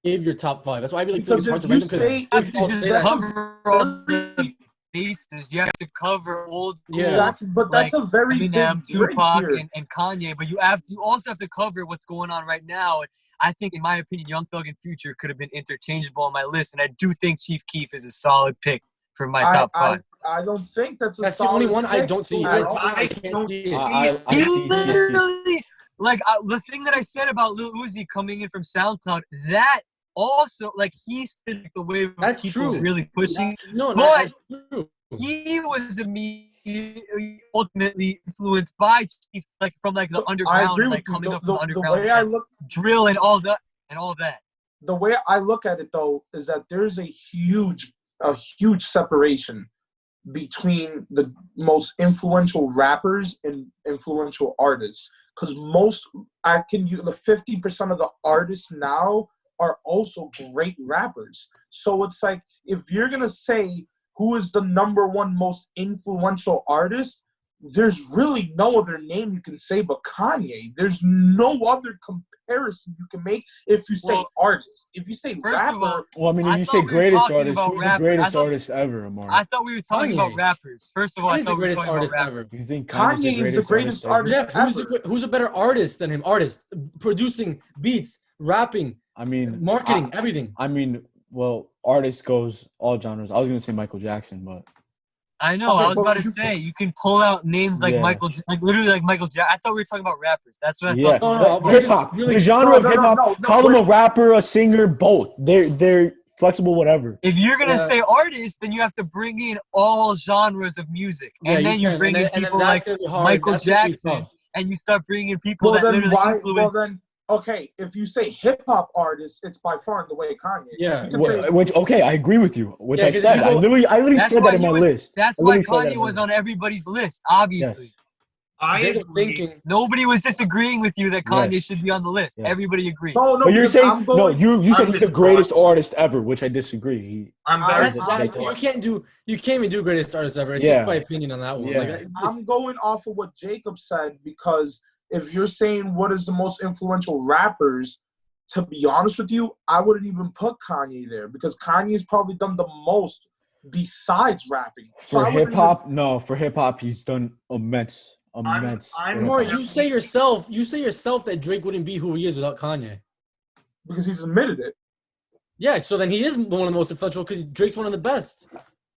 give your top 5. That's why I really feel
Because
it's hard to
if
rank
you
them.
say
You have
Because
to
I'll
just
say that.
cover all the bases. You have to cover old school,
Yeah.
that's
like
a very
Eminem,
big bridge
Tupac,
here.
and Kanye. But you also have to cover what's going on right now. And I think, in my opinion, Young Thug and Future could have been interchangeable on my list. And I do think Chief Keef is a solid pick for my top 5.
I don't think that's a
That's the only
solid
one I
pick
don't see.
at
It's
all.
one I
I
can't
don't
see
see
it.
I
He
see Chief Keef.
literally, the thing that I said about Lil Uzi coming in from SoundCloud, that also, like, he stood the wave of
That's
people
true.
really pushing.
No,
But-
that's true.
He was immediately, ultimately influenced by Chief, like from like the
I
underground,
agree
and,
with
like
you.
coming up
The
from the underground,
way I
and
look,
drill and all that,
the way I look at it though is that there's a huge separation between the most influential rappers and influential artists. Because the 50% of the artists now are also great rappers. So it's like, if you're gonna say who is the number one most influential artist, there's really no other name you can say but Kanye. There's no other comparison you can make if you say artist. If you say
First of all,
rapper,
Well, I mean, if
I
you
thought
say
we were
greatest
talking
artist,
about
who's the
rappers.
greatest artist ever, Amar?
I thought we were talking about
Kanye.
rappers. First of all, I
Kanye's the
thought we were
greatest
talking
artist
about rappers.
ever.
You think
Kanye is the greatest artist
Jeff, who's a better artist than him? Artist, producing beats, rapping,
I mean,
marketing, everything.
I mean, well, artist goes all genres. I was gonna say Michael Jackson, but
I know.
Okay,
I was
but
about to
you-
say you can pull out names like
Yeah.
literally like Michael Jackson. I thought we were talking about rappers. That's what I
yeah,
thought.
No,
hip hop,
really-
the genre
No,
of
no,
hip hop.
no,
Call them a
wait.
rapper, a singer, both. They're flexible, whatever.
If you're gonna
Yeah.
say artist, then you have to bring in all genres of music, and then you
can.
bring
And
in
then
people
that's
like
gonna be hard.
Michael
That's gonna be
Jackson,
tough.
and you start bringing in people
well
that
then
literally
why? Well
influence.
then, okay. If you say hip hop artist, it's by far and the way Kanye.
Yeah.
You can say,
Which okay, I agree with you. Which
Yeah,
I
'cause
said.
people-
I literally
That's
said
why
that in
he
my
was-
list.
That's
I
why
literally said that
Kanye
in my
was
list.
on everybody's list, obviously.
Yes.
I
Jacob
agree.
thinking.
Nobody was disagreeing with you that Kanye
Yes.
should be on the list.
Yes.
Everybody agrees.
no,
But you're
because
saying
I'm going,
you said
I'm
he's the
just-
greatest artist ever, which I disagree.
I'm
I-
very.
I-
You can't even do greatest artist ever. It's
Yeah.
just my opinion on that one.
Yeah.
Like, it's-
I'm going off of what Jacob said because if you're saying what is the most influential rappers, to be honest with you, I wouldn't even put Kanye there because Kanye's probably done the most besides rapping. So
For
I wouldn't
hip hop, no. For hip hop, he's done immense.
I'm
for
More,
hip-hop.
you say yourself that Drake wouldn't be who he is without Kanye.
even- because he's admitted it.
Yeah, so then he is one of the most influential because Drake's one of the best.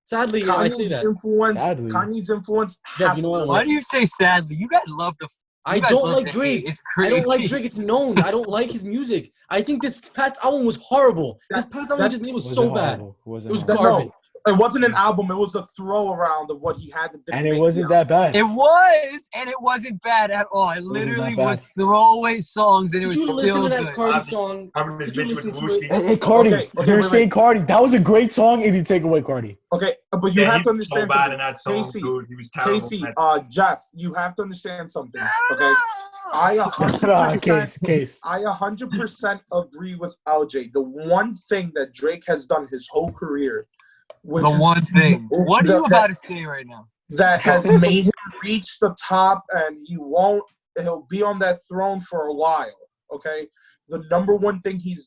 Sadly, I say
Kanye's
that.
influence.
Sadly.
Kanye's influence.
Jeff, you know what?
Why do you say sadly? You guys love the.
I
you guys
don't
love
like
the
Drake.
hate. It's
I
crazy.
don't like Drake. It's known. I don't like his music. I think this past album was horrible. This past album he just made was
Wasn't
so bad.
horrible.
It was
horrible.
garbage.
It wasn't an album. It was a throw around of what he had to do.
And it wasn't that bad.
It was, and it wasn't bad at all. It literally
bad.
was throwaway songs, and it
Did
was
you
still
listen to that
good.
Cardi song?
I'm just
Did you
bitching with
listen to it?
Wooski.
Hey, Cardi,
Okay,
you're
wait.
saying Cardi. That was a great song if you take away Cardi.
Okay, but you
Yeah,
have
he
to
was so
understand
bad in
something.
that song,
Casey,
dude. He was terrible.
Casey,
in that.
Jeff, you have to understand something. Okay, I
Nah,
100%,
case.
I 100% agree with LJ. The one thing that Drake has done his whole career, which
The
is
one thing. What are you
that-
about to say right now?
that has made him reach the top, and he'll be on that throne for a while. Okay, the number one thing he's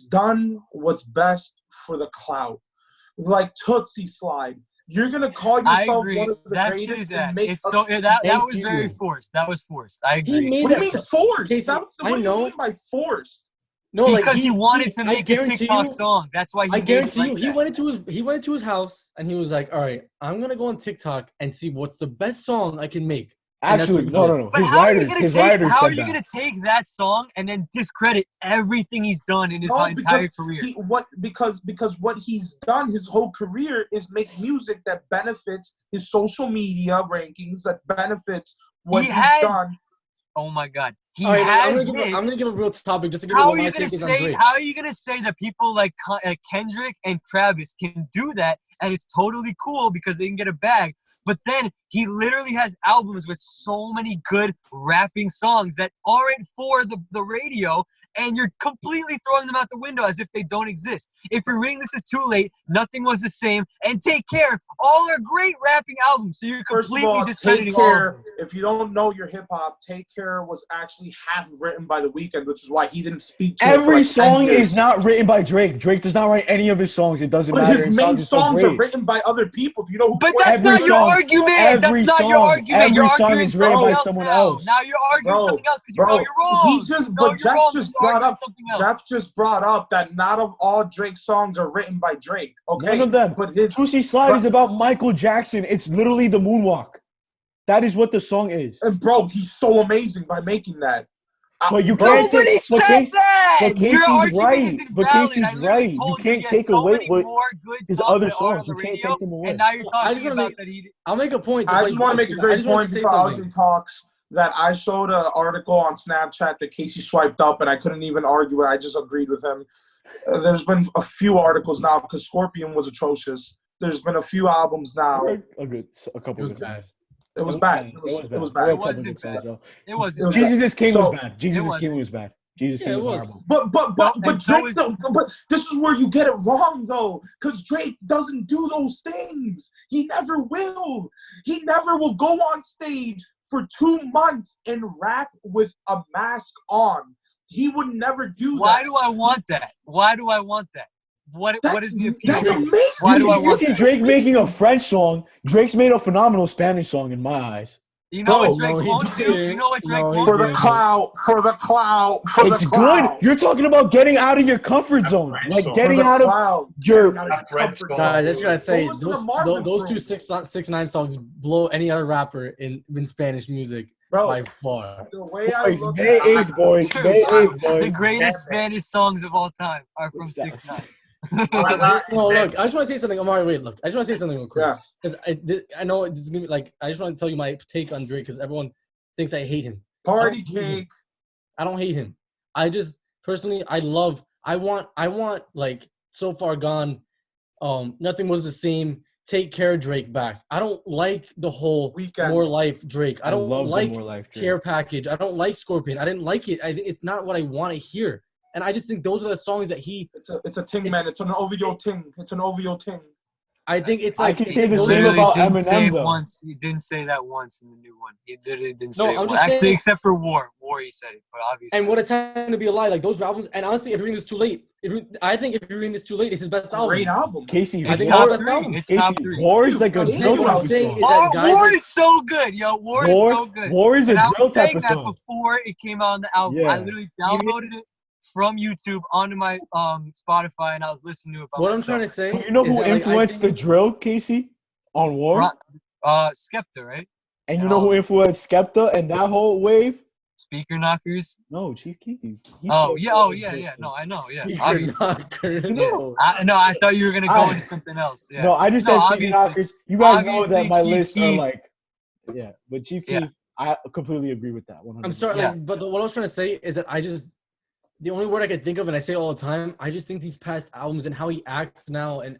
done what's best for the clout. Like Tootsie Slide, you're gonna call
I
yourself
agree.
one of the
That shit
greatest
is
and
that.
make
It's so that
Thank
was
you.
very forced. That was forced. I
He
agree.
made
What do you
that
mean
so-
forced?
Casey,
That's
I
what do you
know.
mean by forced?
No, like
Because he wanted to
I
make a
guarantee
TikTok
you-
song. That's why he
I
made it
guarantee
like
you, he
that.
went into his house and he was like, "All right, I'm gonna go on TikTok and see what's the best song I can make." And that's
Actually,
what he did.
no.
But
His
how are you
writers,
gonna
his
take?
writers
How are
said
you
that.
gonna take that song and then discredit everything he's done in his
No,
entire career?
Because what he's done his whole career is make music that benefits his social media rankings, that benefits what
He
he's
has
done.
Oh my God, he
All right,
has
I'm gonna give a real topic just to give
How
you
are
what my
you gonna
take is on
say?
Drake.
How are you gonna say that people like Kendrick and Travis can do that and it's totally cool because they can get a bag? But then he literally has albums with so many good rapping songs that aren't for the radio, and you're completely throwing them out the window as if they don't exist. If you're reading This Is Too Late, Nothing Was the Same, and Take Care, all are great rapping albums. So you're
First of
completely
all,
discrediting
Take
all of
Care.
them.
If you don't know your hip hop, Take Care was actually half written by The Weeknd, which is why he didn't speak to it for
Every
like 10
song
years.
is not written by Drake. Drake does not write any of his songs. It doesn't
But
matter.
his main
so
songs are
great.
written by other people. Do you know who?
But
Quavo
that's
Every
not your
song-
argument.
every
That's not your
song-
argument.
every
You're
song
arguing
is written
something
by
else
someone
now.
else.
Now you're arguing
Bro,
something else because you know you're wrong.
He just,
No,
but
you're
Jeff
wrong.
just
You're
brought
arguing
up.
something else.
Jeff just brought up that not of all Drake's songs are written by Drake. Okay,
None of them.
But his
Tootsie Slide is about Michael Jackson. It's literally the moonwalk. That is what the song is.
and bro, he's so amazing by making that.
But you
Bro,
can't
Nobody
take. But
said
Case-
that.
but
Your
Casey's
argument
right.
is
But
invalid.
Casey's
I literally
right. You
told
can't
he has
take
so
away
many
what
more good
his
songs
other
that are
songs.
on the
You can't
radio,
take them away.
and now you're
I
talking
just wanna
about
make-
that he.
I'll make a point.
I just want to make a great
just wanted
point
to say
before
something.
Alvin talks that I showed an article on Snapchat that Casey swiped up, and I couldn't even argue it. I just agreed with him. There's been a few articles now because Scorpion was atrocious. There's been a few albums now.
A couple.
It was
good
bad.
songs.
It was bad. It was
There were
bad.
a couple
It
good
wasn't
songs, though.
It wasn't.
It was
bad.
Jesus is King
So-
was bad. Jesus is
wasn't.
King was bad. Jesus
Yeah,
King
it
was
was.
horrible.
But
so
Drake,
is-
but this is where you get it wrong though, because Drake doesn't do those things. He never will. He never will go on stage for 2 months and rap with a mask on. He would never do
Why
that.
do I want that? Why do I want that? What is the
That's
appeal?
amazing.
Why do I
You
want
see
that?
Drake making a French song. Drake's made a phenomenal Spanish song in my eyes.
You know what
Bro,
Drake
no, he
won't do? You
didn't.
know what Drake
No, he
won't
For the
do?
didn't.
clout, for the clout, for
It's
the
good.
clout.
You're talking about getting out of your comfort zone,
French
like
song.
For
getting
the
out of
clout.
your.
Getting out of
A French
comfort
song.
zone.
Guys, I just gotta say,
Go listen to
those
Marvin's
those
Room.
two 6ix9ine songs blow any other rapper in Spanish music by
Bro,
far.
the way I
Boys,
look
May
at
8th, boys.
True,
May
true.
8th, boys.
The greatest Spanish songs of all time are from
What's that?
6ix9ine.
No, look, I just want to say something. Omari, wait, look, I just want to say something real quick.
Yeah.
Because I know it's gonna be like, I just want to tell you my take on Drake because everyone thinks I hate him.
party
I don't hate him.
cake.
I don't hate him. I just personally, I want like So Far Gone, Nothing Was the Same, Take Care Drake back. I don't like the whole
Weekend.
More Life Drake. I don't
love the
like
More Life Drake.
Care Package. I don't like Scorpion. I didn't like it. I think it's not what I want to hear. And I just think those are the songs that
It's a ting, man. It's an OVO ting. It's an OVO ting.
I think it's
I
like
can say the
those
same
are-
Literally
about
didn't say
Eminem,
it
though.
once. He didn't say that once in the new one. He literally didn't
No,
say it
I'm
once.
just
Actually,
saying-
except for War. War, he said it, but obviously.
And what a time to be alive! Like those albums. And honestly, if you're reading this too late, I think if you're reading this too late, it's his best album.
Great album.
Casey,
I
it's
think
top
War-
three. It's
Casey,
top three.
War is like a
I'm
drill
saying-
type
I'm
of
saying
song.
is that guys
War
like-
is so good, yo. War is so good.
War is a
And I
drill
was
type
saying
of
that
song.
before it came out on the album.
Yeah.
I literally downloaded it from YouTube onto my Spotify, and I was listening to it. By
What I'm
myself.
trying to say.
You know
is
who
that, like, I
influenced the
think-
drill, Casey, on War?
Skepta, right?
And you know who influenced Skepta and that whole wave?
Speaker Knockers.
No, Chief Keef. He
Oh
started
yeah.
doing
No, I know. Yeah,
Speaker
obviously.
knocker.
You know.
I thought you were gonna go
I-
into something else. Yeah.
No, I just
No,
said Speaker
obviously-
Knockers. You guys know that
obviously
my
Chief
lists are
Keef.
like, yeah. But Chief
Yeah.
Keef, I completely agree with that. 100%.
I'm sorry,
Yeah.
like, but what I was trying to say is that the only word I could think of, and I say it all the time, I just think these past albums and how he acts now, and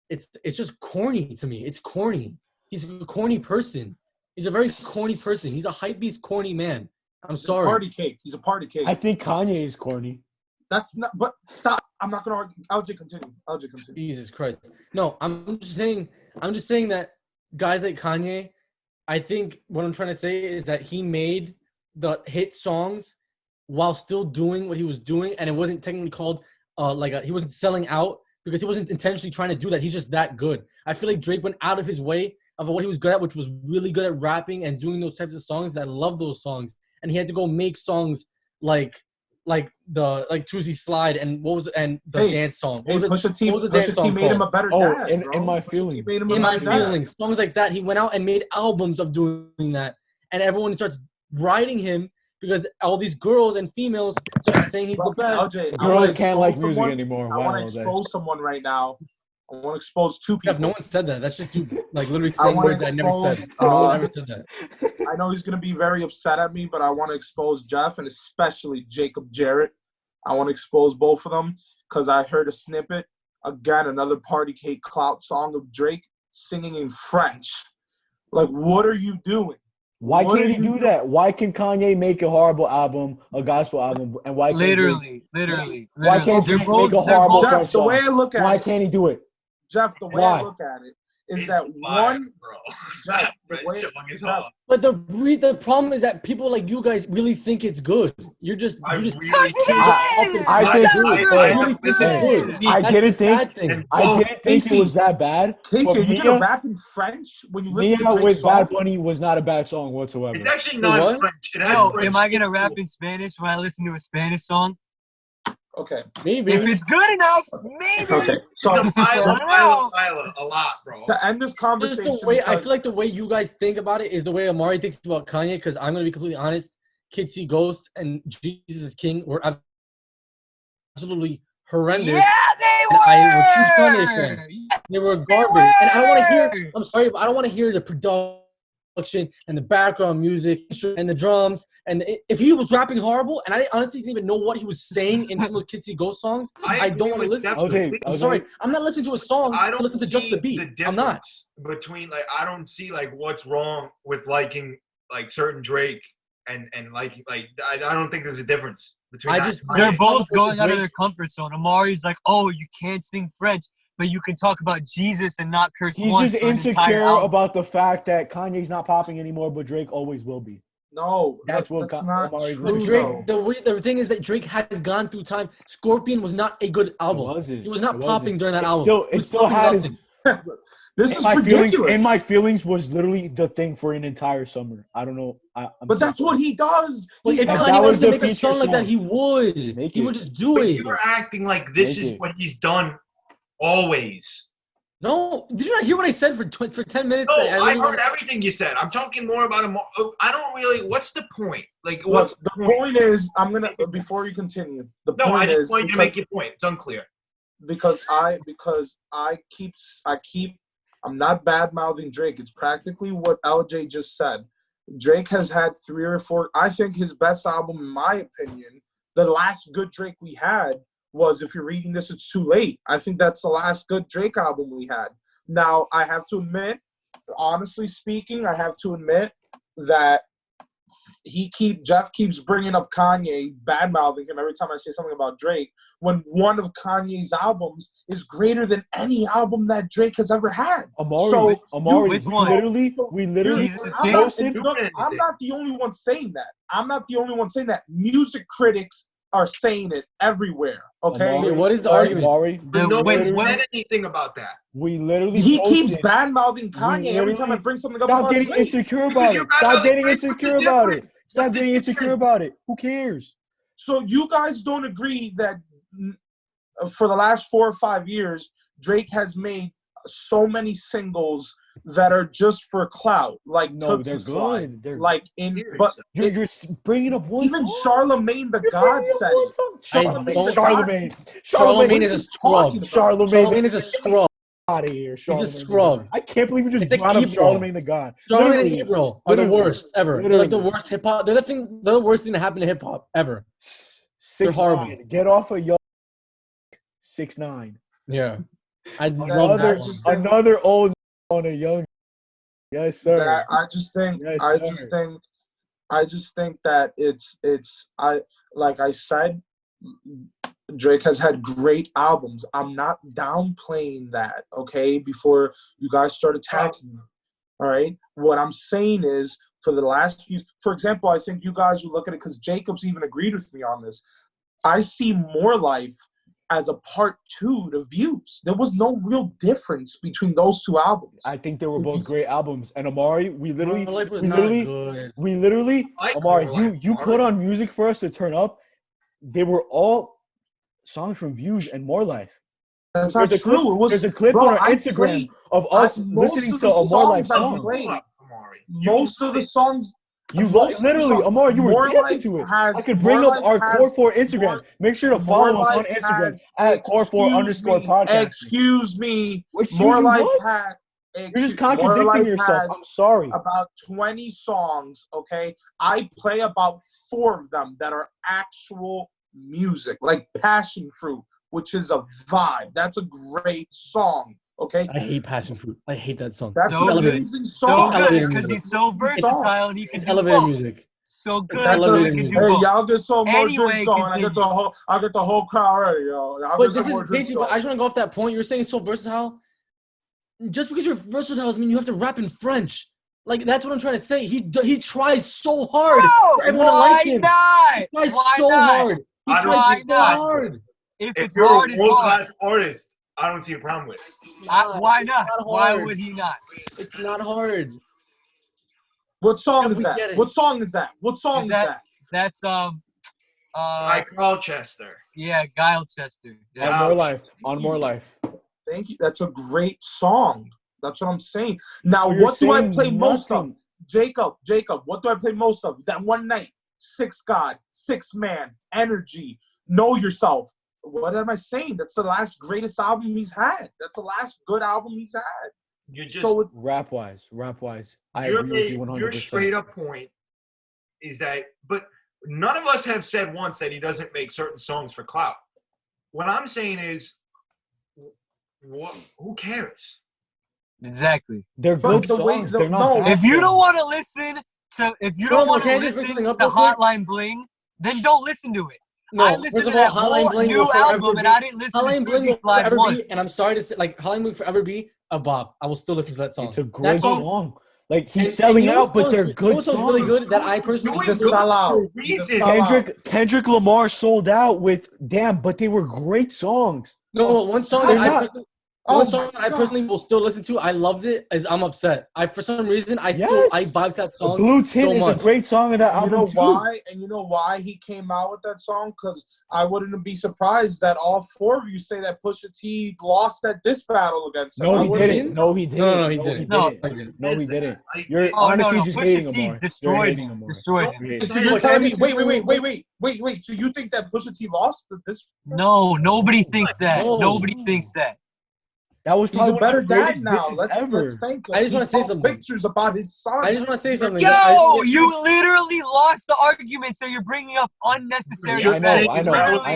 it's just corny to me. It's corny. He's a corny person. He's a very corny person. He's a hypebeast, corny man. I'm
He's a
sorry.
party cake. He's a party cake.
I think Kanye is corny.
That's not. But stop. I'm not gonna argue. LJ, continue. LJ, continue.
Jesus Christ. No, I'm just saying that guys like Kanye, I think what I'm trying to say is that he made the hit songs while still doing what he was doing, and it wasn't technically called he wasn't selling out because he wasn't intentionally trying to do that. He's just that good. I feel like Drake went out of his way of what he was good at, which was really good at rapping and doing those types of songs. I love those songs, and he had to go make songs like Tuesday Slide and the
Hey,
dance song. What
Hey,
was it?
Pusha T.
what was the dance
Pusha T
song
made him
called?
a better
Oh,
dad.
In
bro.
My
Pusha T
Feelings.
made him a
In My
better dad.
Feelings, songs like that. He went out and made albums of doing that, and everyone starts riding him because all these girls and females start saying he's the best.
LJ, I
Girls
wanna
can't like
expose
music
someone.
anymore.
I
Wow,
want to
all day.
expose someone right now. I want to expose two
Jeff,
people.
no one said that. That's just you, like literally
I
saying
wanna
words I never said.
expose,
No one ever said that.
I know he's going to be very upset at me, but I want to expose Jeff and especially Jacob Jarrett. I want to expose both of them because I heard a snippet. Again, another party cake clout song of Drake singing in French. Like, what are you doing?
Why
What
can't
are
he
you
do
doing?
that? Why can Kanye make a horrible album, a gospel album, and why can't
Literally.
Why can't
They're
Drake
both-
make a
they're
horrible
both-
French
Jeff, the way I
song?
look at
Why
it,
can't he do it?
Jeff, the way
Why?
I look at it is that one,
bro.
Jeff, the
French
way-
song is
Jeff,
hard.
But the problem is that people like you guys really think it's good. You're just
I
you just
really
can't
think-
get up and
I think-
agree.
I-
You
I
really
have
think
listened
it's
to
good.
it.
I
That's
didn't
the
think-
sad thing.
And
I didn't think
Casey-
it was that bad.
Casey,
but
are you gonna rap in French when you listen
Mia
to Drake's
with
song?
Bad Bunny was not a bad song whatsoever.
It's actually
Wait,
not
what?
French. It has
Yo,
French
am I gonna
in
rap
it.
in Spanish when I listen to a Spanish song?
Okay,
Maybe.
If it's good enough, maybe.
okay. So
It's a Milo,
Wow.
a lot, bro.
to end this
Just
conversation,
the way I
because-
feel like the way you guys think about it is the way Amari thinks about Kanye. Because I'm gonna be completely honest, Kids See Ghost and Jesus is King were absolutely horrendous.
Yeah, they
And
were.
I was a huge Kanye fan. They were garbage, and I don't want to hear. I'm sorry, but I don't want to hear the production and the background music and the drums. And if he was rapping horrible, and I honestly didn't even know what he was saying in some of those Kids See Ghost songs, I don't
agree
want to
with
listen
Jeff.
to it.
Okay,
I'm sorry, I'm not listening to a song
I
to
don't
listen to just the
see
beat.
the
I'm not.
difference between I don't see like what's wrong with liking like certain Drake and I don't think there's a difference between
I
that.
just-
and
They're
Kanye.
both going out of
Drake-
their comfort zone. Amari's like, oh, you can't sing French, but you can talk about Jesus and not curse
He's
once
just
for an entire
insecure
album.
about the fact that Kanye's not popping anymore, but Drake always will be.
No,
That's what
that's
Ka-
not
Omari's
true.
But
True,
Drake, the thing is that Drake has gone through time. Scorpion was not a good album.
wasn't.
He was not
It
popping
wasn't.
during that
It
album.
still-
He
it
was
still
popping
had his-
nothing.
This
And
is
my
ridiculous.
feelings, and my feelings was literally the thing for an entire summer. I don't know. I'm
but that's
sorry.
what he does.
Like,
He
if
And
does
that
Kanye
was
wanted to
the
make a
feature
song like that,
song.
he would.
Make
He
it.
would just do
But
it.
you're acting like this
Make
is
it.
what he's done always.
No, did you not hear what I said for 10 minutes?
No,
That
I
really
heard everything you said. I'm talking more about him. I don't really. What's the point? Like,
Look,
what's
the point is, I'm gonna before you continue. The
No, I
point
just
is
want you to
because-
make your point. It's unclear.
because I keep I'm not bad mouthing Drake. It's practically what LJ just said. Drake has had 3 or 4. I think his best album, in my opinion, the last good Drake we had was If You're Reading This, It's Too Late. I think that's the last good Drake album we had. Now, I have to admit, honestly speaking, I have to admit that Jeff keeps bringing up Kanye, bad mouthing him every time I say something about Drake, when one of Kanye's albums is greater than any album that Drake has ever had.
Amari,
So,
Amari,
which
we
one?
literally
Jesus
I'm
King?
not,
posted.
look, I'm not the only one saying that. I'm not the only one saying that. Music critics are saying it everywhere. Okay,
Wait, what is the
Right.
argument?
Amari,
The-
No
wait,
one
what-
said anything about that.
we literally
he keeps
posted-
bad mouthing Kanye
We
every time I
literally-
bring something up
Stop
about
getting
Drake.
insecure
Because
about
you
it.
got
Stop
other
getting
Drake. What's the
insecure about it.
difference?
Stop
What's the
getting insecure
difference?
about it. Who cares?
So you guys don't agree that for the last 4 or 5 years, Drake has made so many singles that are just for clout, like
No,
Tootsie
they're
Slide.
good. They're
Like in,
Serious.
but
you're bringing up one
even
song.
Charlemagne the
You're
God
bringing up
said
one
it.
song.
Don't-
Charlemagne.
Charlemagne is
what
a
are you
scrub.
talking about?
Charlemagne is a scrub.
Out of here.
He's a
Charlemagne the
scrub.
God. I can't believe you just
It's like
brought up
Ebro.
Charlemagne the God.
Charlemagne and
Literally.
Ebro are the
Literally.
worst ever. They're like the
Literally.
worst hip hop. They're the worst thing to happen to hip hop ever.
6'9".
horrible.
Get off of yo. 6'9".
Yeah, I love
Another,
that.
just-
another old on a young. Yes, sir.
That I just think
Yes,
I just think that it's like I said, Drake has had great albums. I'm not downplaying that, okay? Before you guys start attacking me. All right. What I'm saying is for the last few, for example, I think you guys would look at it because Jacobs even agreed with me on this. I see More Life as a part 2 to Views. There was no real difference between those 2 albums.
I think they were both great albums. And Amari, we literally,
My life was
we
not
literally,
good.
we literally,
Like
Amari,
More Life,
you
Amari.
put on music for us to turn up. They were all songs from Views and More Life.
That's not
There's a
true.
clip-
It was
there's a clip
bro,
on our
I
Instagram
played-
of us
most
listening
of
to
the
a More Life
songs I
song.
played-
Amari.
most of the songs.
You
most of the
literally,
songs-
Amari, you were
More
dancing
Life
to it.
has-
I could bring
More
up
Life
our
has-
Core 4 Instagram.
More-
Make sure to
More
follow us on
Life
Instagram
has-
at Core 4 _ podcast.
Excuse me.
Excuse
More
you,
Life
what?
had.
You're just
More
contradicting
Life
yourself.
has
I'm sorry.
about 20 songs, okay? I play about 4 of them that are actual music, like Passion Fruit, which is a vibe. That's a great song, okay?
I hate Passion Fruit. I hate that song.
That's
It's
an
elevated.
amazing
So
song.
good
elevator
because
music.
he's so versatile and he can
It's
do
elevator
both.
music.
So good,
That's
so
elevator
he can do
music.
Hey,
both.
y'all get some more
Anyway,
drinks going.
continue.
I get the whole crowd ready, yo. Y'all
But
get
this
some more
is
drinks
basically. But I
going.
just want to go off that point. You're saying so versatile. Just because you're versatile doesn't mean you have to rap in French. Like that's what I'm trying to say. He tries so hard for everyone to
why
like him.
not?
He tries
Why
so
not?
hard. He
I don't
tries
see
so
why.
hard.
If
If
it's
you're
hard,
a
it's hard.
world-class artist, I don't see a problem with it.
Why not?
It's not
Why
hard.
would he not?
It's not hard.
What song
Yeah,
is
we
that?
get it.
What song is that? What song is
that-
that?
That's
Like Colchester.
yeah, Guilechester. Yeah.
On More Life. On More Life.
Thank you. That's a great song. That's what I'm saying. Now,
You're
what do I
saying
play most of?
nothing.
Jacob, what do I play most of? That One Night, Six God, Six Man, Energy, Know Yourself. What am I saying? That's the last greatest album he's had. That's the last good album he's had.
You just
So
Rap wise, I agree with you 100%.
your straight up point is that, but none of us have said once that he doesn't make certain songs for clout. What I'm saying is, who cares?
Exactly.
They're
But
good
the way-
songs.
the-
They're not
no,
bad
If you
songs.
don't want to listen if you
No,
don't
no,
want to
can I just bring
listen
something up
to
real quick?
Hotline Bling, then don't listen to it.
No,
I listened
first
to
of all,
that
Hotline
whole
Bling
new
will forever
album,
be
and I didn't listen
Hotline
to
Bling
Suicide
will
Slide
forever
once.
be, and I'm sorry to say, like Hotline Bling will forever be a bop. I will still listen to that song.
It's a
That
great
song-
song. Like he's
and
selling
you know
out, but
what
they're
song-
good
you know what song's
songs.
really good that I personally
Doing
He's a
good
sellout.
for a
He's a
reason.
sellout.
Kendrick Lamar sold out with damn, but they were great songs.
No, one song
They're
that I
not-
personally,
Oh
one
my
song that I
God.
personally will still listen to. I loved it. Is I'm upset. For some reason I
Yes.
vibe to that song.
Blue Tint
so
is
much.
a great song of that
You
album
know
too.
why? And you know why he came out with that song? Because I wouldn't be surprised that all four of you say that Pusha T lost that diss battle against him.
No,
I
he
wouldn't be
didn't. No, he didn't.
No, he
No,
didn't.
No.
No, he didn't. You're
Like,
Oh,
honestly
no,
just
Pusha
hating
T
him more.
destroyed
You're
him.
hating him more.
Destroyed him.
You're hating
So
him.
you're
Wait,
telling
can I
me?
just
Wait,
say
wait, wait,
something
wait, wait, wait. So you think that Pusha T lost this?
No, nobody thinks that.
No.
Nobody thinks that.
That was
He's
probably
a
one
better
of the
dad
greatest
now.
disses
Let's
ever.
thank him.
I just
He
wanna say
posts
something.
pictures about his son.
I just want to say something.
Yo, you literally lost the argument, so you're bringing up unnecessary
Just
facts.
saying,
I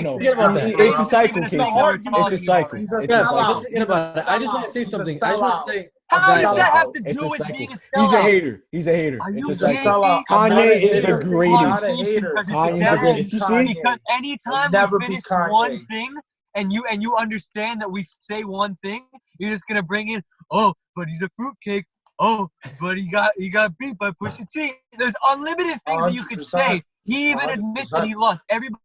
know.
Forget about that.
It's a cycle,
It's
Casey.
not hard to
It's a
argue
cycle.
He's a
It's
Yeah,
a
sellout.
just
cycle.
forget about it. I just want to say
He's a
something. I just want to
sellout.
say.
How
that-
does that have to
It's
do
a
with
cycle.
being a
He's a
sellout?
hater. He's a hater.
Are
It's
you
a cycle.
kidding me?
I'm not a
Kanye is
hater.
the
I'm
greatest.
not a hater.
Because
Kanye's
it's
the
dead.
greatest. You see?
Because anytime
never
we
be
finish
Kanye.
one thing and you understand that we say one thing, you're just gonna bring in, oh, but he's a fruitcake. Oh, but he got beat by Pusha T. There's unlimited things that you could
100%.
say. He even admits that he lost. Everybody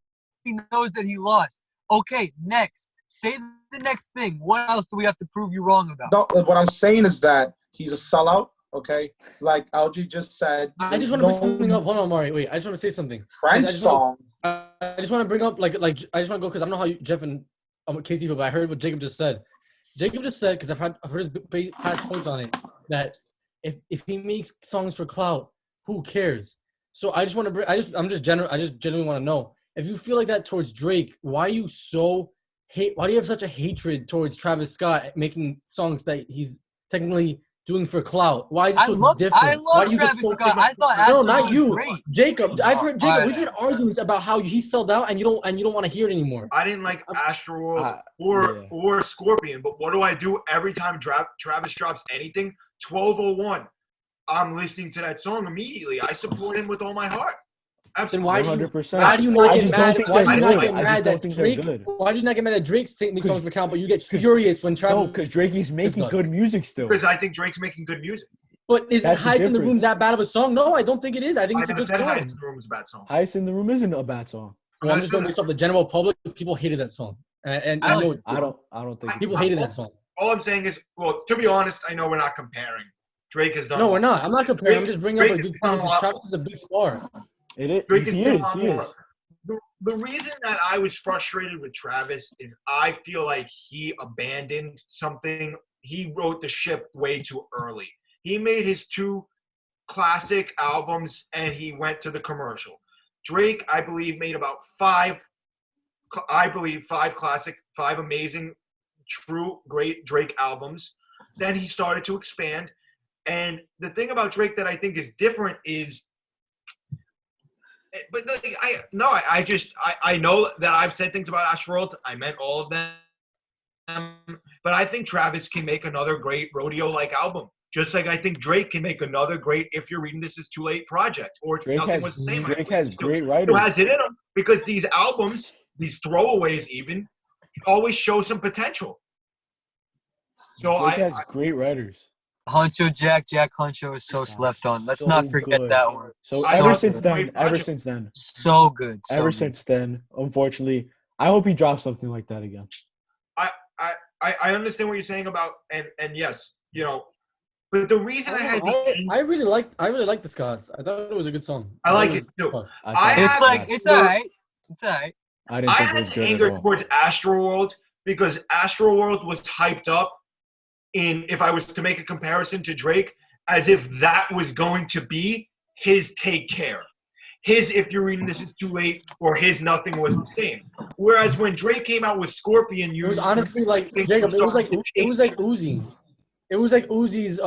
knows that he lost. Okay, next. Say the next thing. What else do we have to prove you wrong about?
No, what I'm saying is that he's a sellout. Okay, like LG just said.
I just want to bring something up. Hold on, Mari. Wait, I just want to say something.
French
I just
song.
I just want to bring up like I just want to go because I don't know how Jeff and Casey feel, but I heard what Jacob just said. Jacob just said, because I've heard his past points on it, that if he makes songs for clout, who cares? So I just want to bring. I just genuinely want to know if you feel like that towards Drake. Why are you so hate? Why do you have such a hatred towards Travis Scott making songs that he's technically doing for clout? Why is it so different?
I
Why
love
do you get
Travis
so
Scott. I thought
no,
Astro
not
was
you,
great.
Jacob. I've heard Jacob.
Alright.
We've had arguments about how he sold out, and you don't want to hear it anymore.
I didn't like Astroworld
Yeah.
or Scorpion, but what do I do every time Travis drops anything? 12:01. I'm listening to that song immediately. I support him with all my heart.
Then
Absolutely.
why do you
100%.
why do you not
I
get
just
mad?
don't think
Why do
they're
you not
good.
get
I
just
mad
don't
that
think they're
Drake?
good.
Why do you not get mad that Drake's taking these songs for count, but you get furious when
No,
Travis?
because Drake is making
done.
good music still.
Because I think Drake's making good music.
But is
That's the
Highs in the Room
difference.
that bad of a song? No, I don't think it is. I think
I
it's a
never
good
said Highest
song.
in the Room is a bad song.
Highest in the Room isn't a bad song.
Well, I'm just going based off the general public. People hated that song, and I know it's
I don't think
people hated that song.
All I'm saying is, well, to be honest, I know we're not comparing. Drake has done.
No,
more.
we're not. I'm not comparing. I'm
Drake-
just bringing up a
Drake
good
has done
point
a
because
lot
Travis is a big star.
it is.
Drake has
He
done a
is.
lot
He
more.
is.
The reason that I was frustrated with Travis is I feel like he abandoned something. He wrote the ship way too early. He made his 2 classic albums and he went to the commercial. Drake, I believe, made about 5 classic, 5 amazing, true, great Drake albums. Then he started to expand. And the thing about Drake that I think is different is, but I know that I've said things about Astroworld. I meant all of them. But I think Travis can make another great rodeo-like album. Just like I think Drake can make another great If You're Reading This Is Too Late project. Or
Drake
Nothing
has
Was the Same.
Drake has great
Who
writers.
has it in him because these albums, these throwaways even, always show some potential. So
Drake has great writers.
Huncho Jack Huncho is so slept on. Let's
So
not forget
good.
that one.
So
I
ever
thought
since
it was a
then,
great
ever
project.
since then,
So good. So
ever
good.
since then, unfortunately, I hope he drops something like that again.
I understand what you're saying about and yes, you know, but the reason I had
I really liked the Scots. I thought it was a good song.
I like
thought
it too.
was tough.
I
thought it
have-
It's
was
like
bad.
it's alright. It's alright.
I didn't
I
think it
had
was good
anger
at all.
towards Astroworld because Astroworld was hyped up in, if I was to make a comparison to Drake, as if that was going to be his Take Care. His If You're Reading This Is Too Late or his Nothing Was the Same. Whereas when Drake came out with Scorpion,
It was honestly like Jacob. It was like Uzi. It was like Uzi's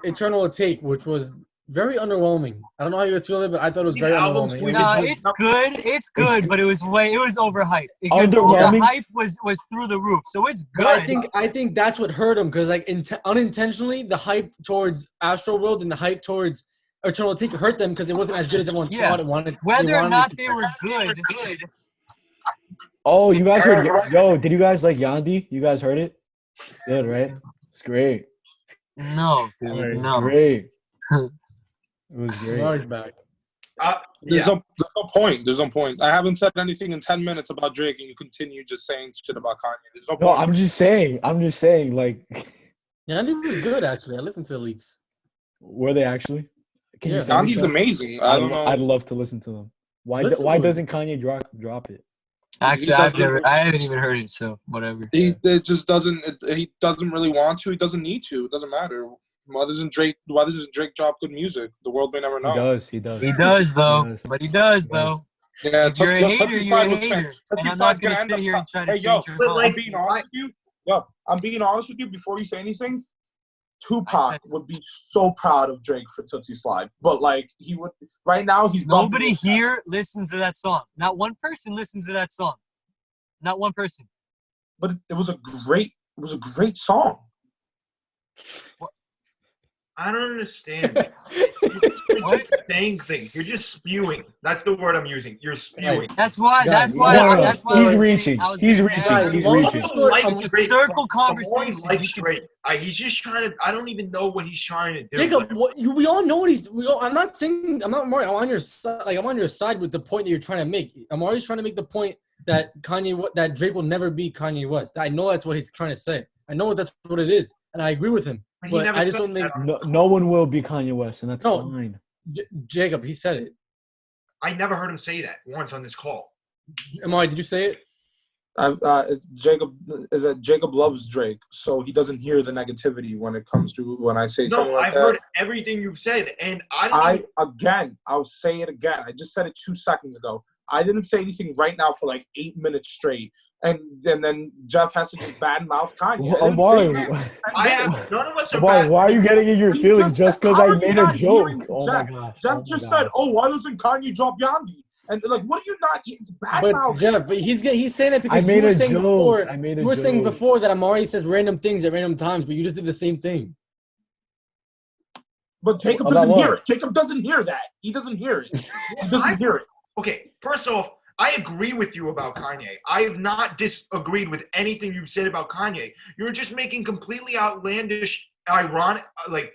Eternal Take, which was very underwhelming. I don't know how you guys feel it, but I thought it was
These
very
albums
underwhelming.
we've
No,
been
it's good. It's good, but it was overhyped. Because
Underwhelming?
the hype was through the roof. So it's good.
But I think that's what hurt him because like unintentionally the hype towards Astroworld and the hype towards Eternal Atake hurt them because it wasn't as good as everyone
Yeah.
thought it wanted.
Whether or
wanted
not
to
they
be.
were good,
Oh, you guys heard? Yo, did you guys like Yandi? You guys heard it? Good, right? It's great.
no, dude,
It's
no.
great. It was
Amari's
great.
back.
There's,
Yeah.
there's no point. There's no point. I haven't said anything in 10 minutes about Drake, and you continue just saying shit about Kanye. There's no
No,
point.
I'm just saying. Like,
Yeah, Andy was good actually. I listened to the leaks.
were they actually? Can
Yeah.
you send me
Gandhi's
some?
amazing. I don't know.
I'd love to listen to them. Why?
Listen
Why
to it.
doesn't Kanye drop it?
Actually, I haven't even heard it, so whatever.
It just doesn't. He doesn't really want to. He doesn't need to. It doesn't matter. Why doesn't Drake drop good music? The world may never
He
know.
does. He does.
He does though,
does.
but he does
He does.
though.
Yeah,
If you're a hater,
Touchy
you're
Slide
a
was
hater,
Touchy
and I'm not
Slide's
gonna
gonna end
sit
up
here and try to
Hey,
change
yo,
your
but,
thoughts.
like,
I'm being honest with you. Yo, I'm being honest with you. Before you say anything, Tupac would be so proud of Drake for Tootsie Slide. But like, he would right now. He's bumping
Nobody
his-
here listens to that song. Not one person listens to that song. Not one person.
But it was a great song.
I don't understand.
What?
You're saying things. You're just spewing. That's the word I'm using. You're spewing.
That's why.
Guys,
That's why.
no, no,
That's why.
he's
I was
reaching.
saying- I was
He's
being
reaching.
mad.
He's
Long
reaching.
story, like
It's a
Drake,
circle
Amari
conversation.
likes
You can-
Drake. He's just trying to. I don't even know what he's trying to do.
Jacob, we all know what he's. I'm not saying. I'm not Amari. I'm on your side. Like I'm on your side with the point that you're trying to make. Amari's trying to make the point that that Drake will never be Kanye West. I know that's what he's trying to say. I know that's what it is, and I agree with him.
But he
But
never
I just
said
don't think.
that.
No one will be Kanye West, and that's
No.
fine.
Jacob, he said it.
I never heard him say that once on this call.
Amari, did you say it?
It's Jacob is that Jacob loves Drake, so he doesn't hear the negativity when it comes to when I say something
No,
like
I've
that.
heard everything you've said, and I don't.
I'll say it again. I just said it 2 seconds ago. I didn't say anything right now for like 8 minutes straight, and then Jeff has to just badmouth Kanye. I didn't say
Amari,
that.
I have none of us are
Amari,
bad.
why are you getting in your
He
feelings just because
how
I
are you
made a
not
joke?
hearing
Oh my
Jeff?
gosh.
Jeff
oh my
just
God.
said, "Oh, why doesn't Kanye drop Yandi?" And like, what are you not? It's bad
But
mouth.
Jeff, but he's saying it because
I
you
made
were
a
saying
joke.
before.
I made a
You were saying
joke.
before that Amari says random things at random times, but you just did the same thing.
But Jacob
About
doesn't
what?
hear it. Jacob doesn't hear that. He doesn't hear it. He doesn't hear it.
Okay, first off, I agree with you about Kanye. I have not disagreed with anything you've said about Kanye. You're just making completely outlandish, ironic, like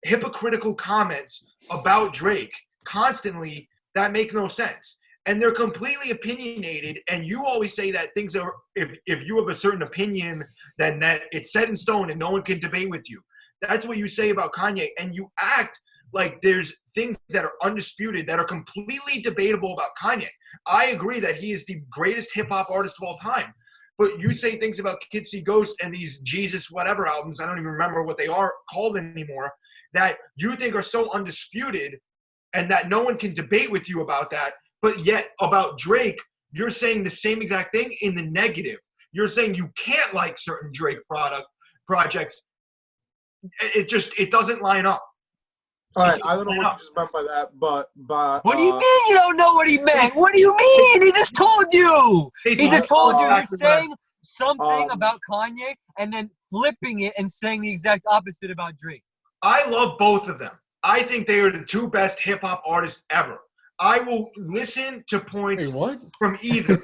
hypocritical comments about Drake constantly that make no sense. And they're completely opinionated. And you always say that things are, if you have a certain opinion, then that it's set in stone and no one can debate with you. That's what you say about Kanye. And you act like there's things that are undisputed that are completely debatable about Kanye. I agree that he is the greatest hip hop artist of all time. But you say things about Kids See Ghosts and these Jesus whatever albums, I don't even remember what they are called anymore, that you think are so undisputed and that no one can debate with you about that. But yet about Drake, you're saying the same exact thing in the negative. You're saying you can't like certain Drake projects. It doesn't line up.
All right, I don't know what you just meant by that, but
What do you mean you don't know what he meant? What do you mean? He just told you. He just told you. You're saying something about Kanye and then flipping it and saying the exact opposite about Drake.
I love both of them. I think they are the two best hip hop artists ever. I will listen to points
Wait, what?
from either.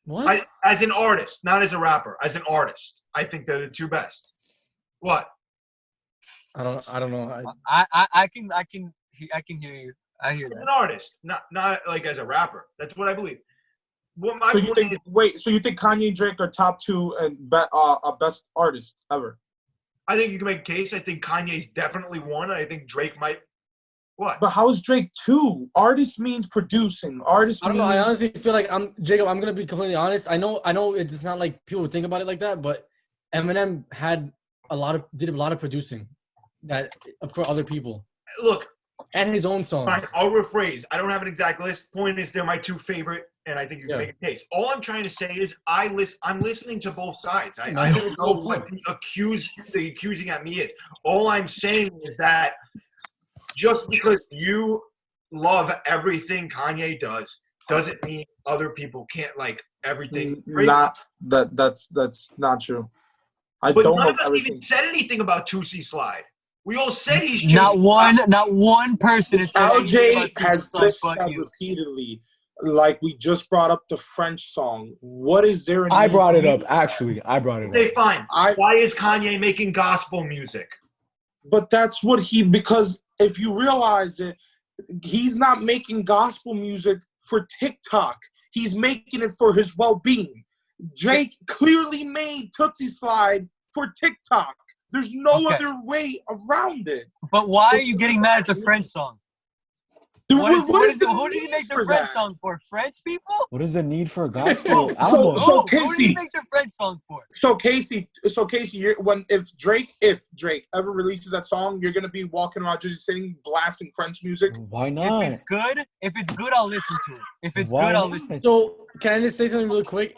What?
As an artist, not as a rapper. As an artist, I think they're the two best. What?
I don't know.
I can hear you. I hear
As an
that.
artist, not like as a rapper. That's what I believe. What my
so you
point
think?
is,
Wait, so you think Kanye and Drake are top 2 and best artists ever?
I think you can make a case. I think Kanye's definitely one. I think Drake might. What?
But how is Drake 2? Artist means producing. Artist
I don't
means.
know. I honestly feel like Jacob. I'm gonna be completely honest. I know it's not like people think about it like that, but Eminem did a lot of producing that for other people
Look,
and his own
fine,
songs.
I'll rephrase. I don't have an exact list. Point is, they're my two favorite, and I think you can
Yeah.
make a case. All I'm trying to say is, I'm listening to both sides. I
Man,
don't know what the accusing at me is. All I'm saying is that just because you love everything Kanye does doesn't mean other people can't like everything.
Not that. That's not true. I
But
don't
none
love
of us
everything.
even said anything about Tootsie Slide. We all said he's chasing
Not one person has said anything about
LJ has
this song
just
but
said
you.
repeatedly, like we just brought up the French song. What is there?
I brought it up. Actually, I brought it
Okay,
up.
fine.
I-
Why is Kanye making gospel music?
But that's what because if you realize it, he's not making gospel music for TikTok. He's making it for his well-being. Drake clearly made Tootsie Slide for TikTok. There's no
Okay.
other way around it.
But why are you getting mad at the French song?
Dude,
Who did he
need
make the
for
French
that?
song for? French people?
What is the need for a gospel
Who?
album?
So
Who did he
Casey-
make the French song for?
So Casey, if Drake ever releases that song, you're gonna be walking around just sitting blasting French music.
Why
If
not?
it's good, I'll listen to it. If it's
Why
good, I'll
not?
listen.
So can I just say something really quick?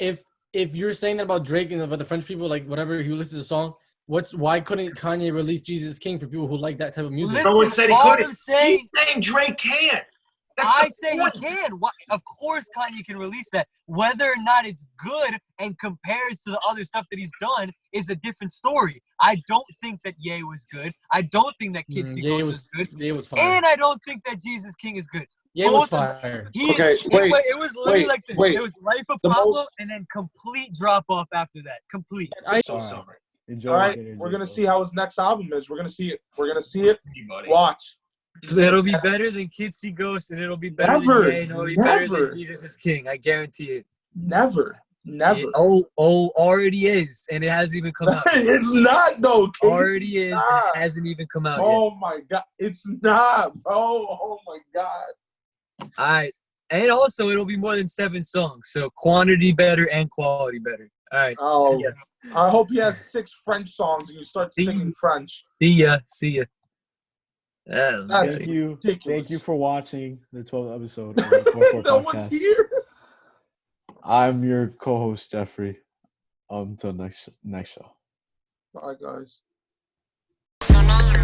If you're saying that about Drake and about the French people, like whatever, he listens to the song, why couldn't Kanye release Jesus King for people who like that type of music?
Listen,
No one said he
all
couldn't.
I'm saying,
He's saying Drake can't. That's
I
the
say
point.
he can. Why, of course, Kanye can release that. Whether or not it's good and compares to the other stuff that he's done is a different story. I don't think that Ye was good. I don't think that Kids See
Ye
Ghost
was
was good.
Ye was fire.
And I don't think that Jesus King is good.
Ye was
both of
fire.
Okay, wait,
it was literally
wait,
like this.
wait.
It was Life of
The
Pablo
most-
and then complete drop off after that. Complete.
I'm so
Alright.
sorry.
Enjoy
All right,
it,
we're gonna
enjoy
see how his next album is. We're gonna see it.
Anybody.
Watch.
It'll be better than Kids See Ghost, and it'll be better
Never,
than Ye, and it'll be better
never.
than Jesus is King. I guarantee it.
Never.
It already is, and it hasn't even come out.
It's not though. Casey.
Already is, and
not.
it hasn't even come out
Oh my god, it's not, bro. Oh my god.
yet. All right, and also it'll be more than 7 songs, so quantity better and quality better. All right.
Oh,
See ya.
I hope he has 6 French songs and you start
See
singing
you.
French.
See ya. See ya.
That's
Thank you.
ridiculous.
Thank you for watching the 12th episode of the 4-4
No one's
podcast.
here.
I'm your co-host Jeffrey. Until next show.
Bye, guys.
Sonora.